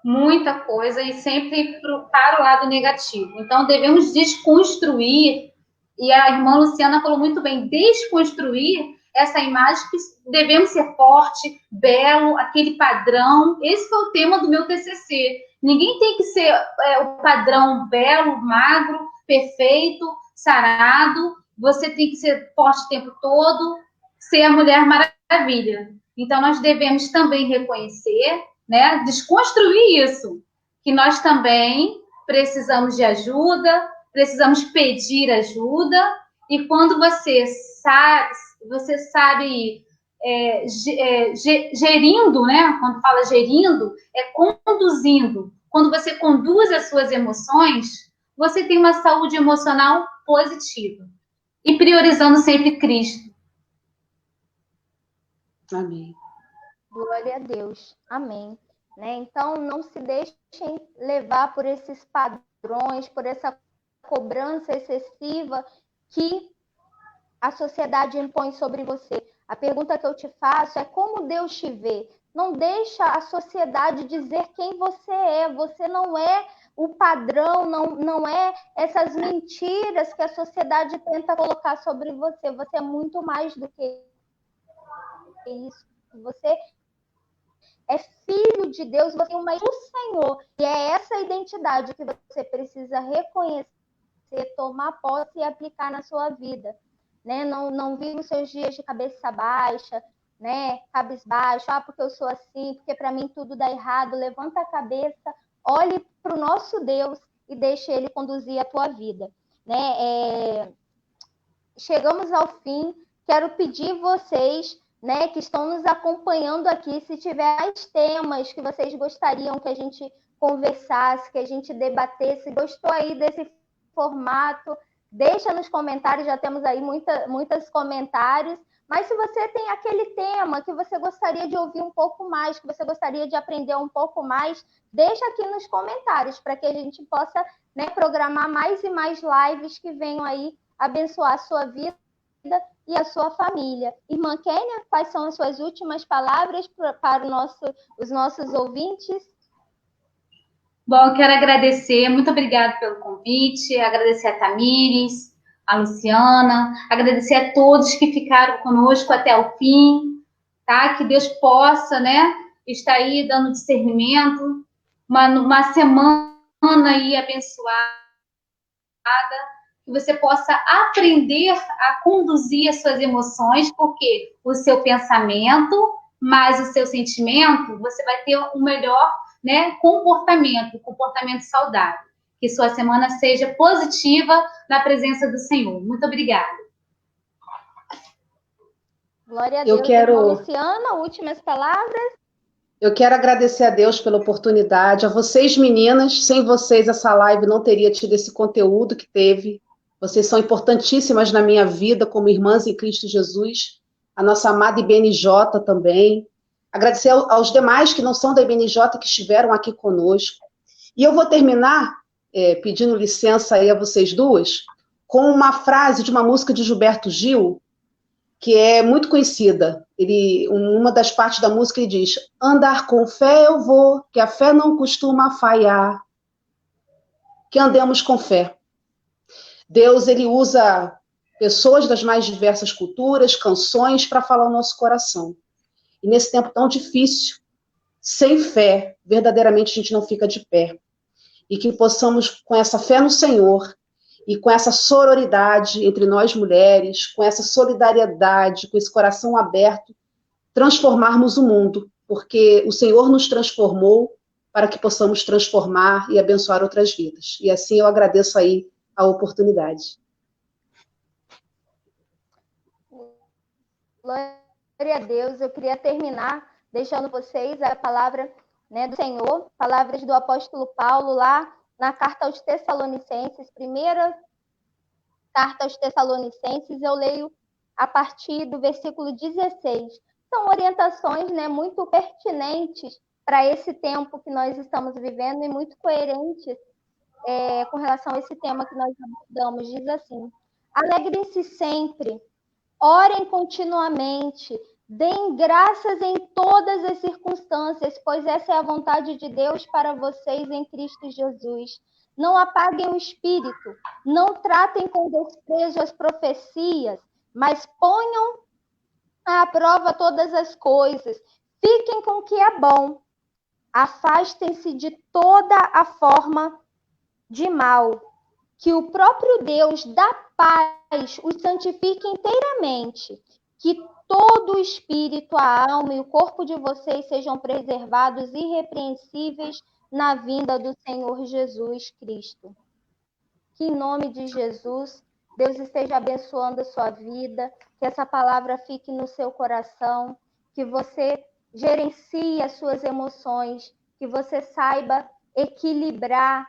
Speaker 3: Muita coisa e sempre para o lado negativo. Então, devemos desconstruir, e a irmã Luciana falou muito bem, desconstruir essa imagem que devemos ser forte, belo, aquele padrão. Esse foi o tema do meu TCC. Ninguém tem que ser o padrão belo, magro, perfeito, sarado. Você tem que ser forte o tempo todo, ser a Mulher Maravilha. Então, nós devemos também reconhecer, né, desconstruir isso, que nós também precisamos de ajuda, precisamos pedir ajuda, e quando você sabe gerindo, né, quando fala gerindo, é conduzindo. Quando você conduz as suas emoções, você tem uma saúde emocional positiva, e priorizando sempre Cristo.
Speaker 1: Amém.
Speaker 2: Glória a Deus. Amém. Né? Então, não se deixem levar por esses padrões, por essa cobrança excessiva que a sociedade impõe sobre você. A pergunta que eu te faço é como Deus te vê. Não deixa a sociedade dizer quem você é. Você não é o padrão, não é essas mentiras que a sociedade tenta colocar sobre você. Você é muito mais do que isso. Você é filho de Deus, você é uma do Senhor. E é essa identidade que você precisa reconhecer, tomar posse e aplicar na sua vida. Né? Não vive os seus dias de cabeça baixa, né, cabisbaixo, porque eu sou assim, porque para mim tudo dá errado, levanta a cabeça, olhe para o nosso Deus e deixe Ele conduzir a tua vida, né? Chegamos ao fim, quero pedir vocês, né, que estão nos acompanhando aqui, se tiver mais temas que vocês gostariam que a gente conversasse, que a gente debatesse, gostou aí desse formato, deixa nos comentários, já temos aí muitos comentários, mas se você tem aquele tema que você gostaria de ouvir um pouco mais, que você gostaria de aprender um pouco mais, deixa aqui nos comentários, para que a gente possa, né, programar mais e mais lives que venham aí abençoar a sua vida e a sua família. Irmã Kênia, quais são as suas últimas palavras para os nossos ouvintes?
Speaker 3: Bom, eu quero agradecer, muito obrigada pelo convite, agradecer a Tamires, a Luciana, agradecer a todos que ficaram conosco até o fim, tá? Que Deus possa, né, estar aí dando discernimento, uma semana aí abençoada, que você possa aprender a conduzir as suas emoções, porque o seu pensamento mais o seu sentimento, você vai ter um melhor, né, comportamento saudável. Que sua semana seja positiva na presença do Senhor. Muito obrigada.
Speaker 2: Glória a Deus. Luciana, últimas palavras?
Speaker 1: Eu quero agradecer a Deus pela oportunidade, a vocês meninas, sem vocês essa live não teria tido esse conteúdo que teve. Vocês são importantíssimas na minha vida como irmãs em Cristo Jesus, a nossa amada IBNJ também. Agradecer aos demais que não são da IBNJ que estiveram aqui conosco. E eu vou terminar pedindo licença aí a vocês duas com uma frase de uma música de Gilberto Gil, que é muito conhecida. Uma das partes da música ele diz: andar com fé eu vou, que a fé não costuma falhar. Que andemos com fé. Deus, ele usa pessoas das mais diversas culturas, canções, para falar o nosso coração. E nesse tempo tão difícil, sem fé, verdadeiramente a gente não fica de pé. E que possamos, com essa fé no Senhor, e com essa sororidade entre nós mulheres, com essa solidariedade, com esse coração aberto, transformarmos o mundo, porque o Senhor nos transformou para que possamos transformar e abençoar outras vidas. E assim eu agradeço aí a oportunidade.
Speaker 2: Glória a Deus. Eu queria terminar deixando vocês a palavra, né, do Senhor, palavras do apóstolo Paulo lá na carta aos Tessalonicenses, primeira carta aos Tessalonicenses, eu leio a partir do versículo 16. São orientações, né, muito pertinentes para esse tempo que nós estamos vivendo e muito coerentes com relação a esse tema que nós abordamos. Diz assim: alegrem-se sempre, orem continuamente, deem graças em todas as circunstâncias, pois essa é a vontade de Deus para vocês em Cristo Jesus. Não apaguem o espírito, não tratem com desprezo as profecias, mas ponham à prova todas as coisas. Fiquem com o que é bom. Afastem-se de toda a forma de mal. Que o próprio Deus da paz os santifique inteiramente. Que todo o espírito, a alma e o corpo de vocês sejam preservados irrepreensíveis na vinda do Senhor Jesus Cristo. Que em nome de Jesus, Deus esteja abençoando a sua vida, que essa palavra fique no seu coração, que você gerencie as suas emoções, que você saiba equilibrar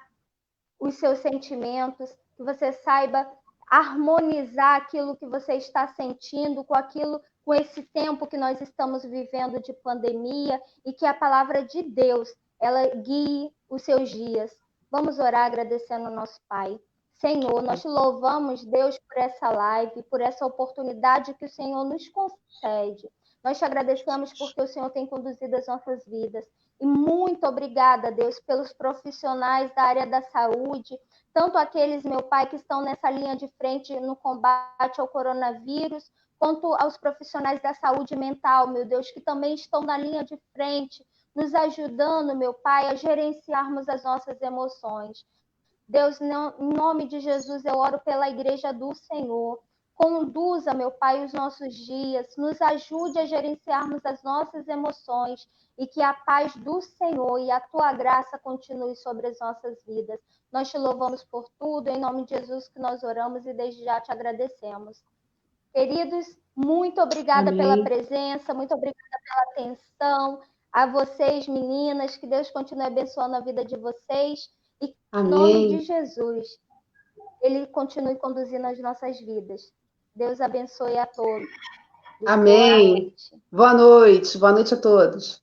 Speaker 2: os seus sentimentos, que você saiba harmonizar aquilo que você está sentindo com esse tempo que nós estamos vivendo de pandemia, e que a palavra de Deus, ela guie os seus dias. Vamos orar agradecendo ao nosso Pai. Senhor, nós te louvamos, Deus, por essa live, por essa oportunidade que o Senhor nos concede. Nós te agradecemos porque o Senhor tem conduzido as nossas vidas. E muito obrigada, Deus, pelos profissionais da área da saúde, tanto aqueles, meu Pai, que estão nessa linha de frente no combate ao coronavírus, quanto aos profissionais da saúde mental, meu Deus, que também estão na linha de frente, nos ajudando, meu Pai, a gerenciarmos as nossas emoções. Deus, em nome de Jesus, eu oro pela Igreja do Senhor. Conduza, meu Pai, os nossos dias, nos ajude a gerenciarmos as nossas emoções e que a paz do Senhor e a tua graça continue sobre as nossas vidas. Nós te louvamos por tudo, em nome de Jesus que nós oramos e desde já te agradecemos. Queridos, muito obrigada pela presença, muito obrigada pela atenção. A vocês, meninas, que Deus continue abençoando a vida de vocês e que, em nome de Jesus, Ele continue conduzindo as nossas vidas. Deus abençoe a todos.
Speaker 1: Amém. Boa noite a todos.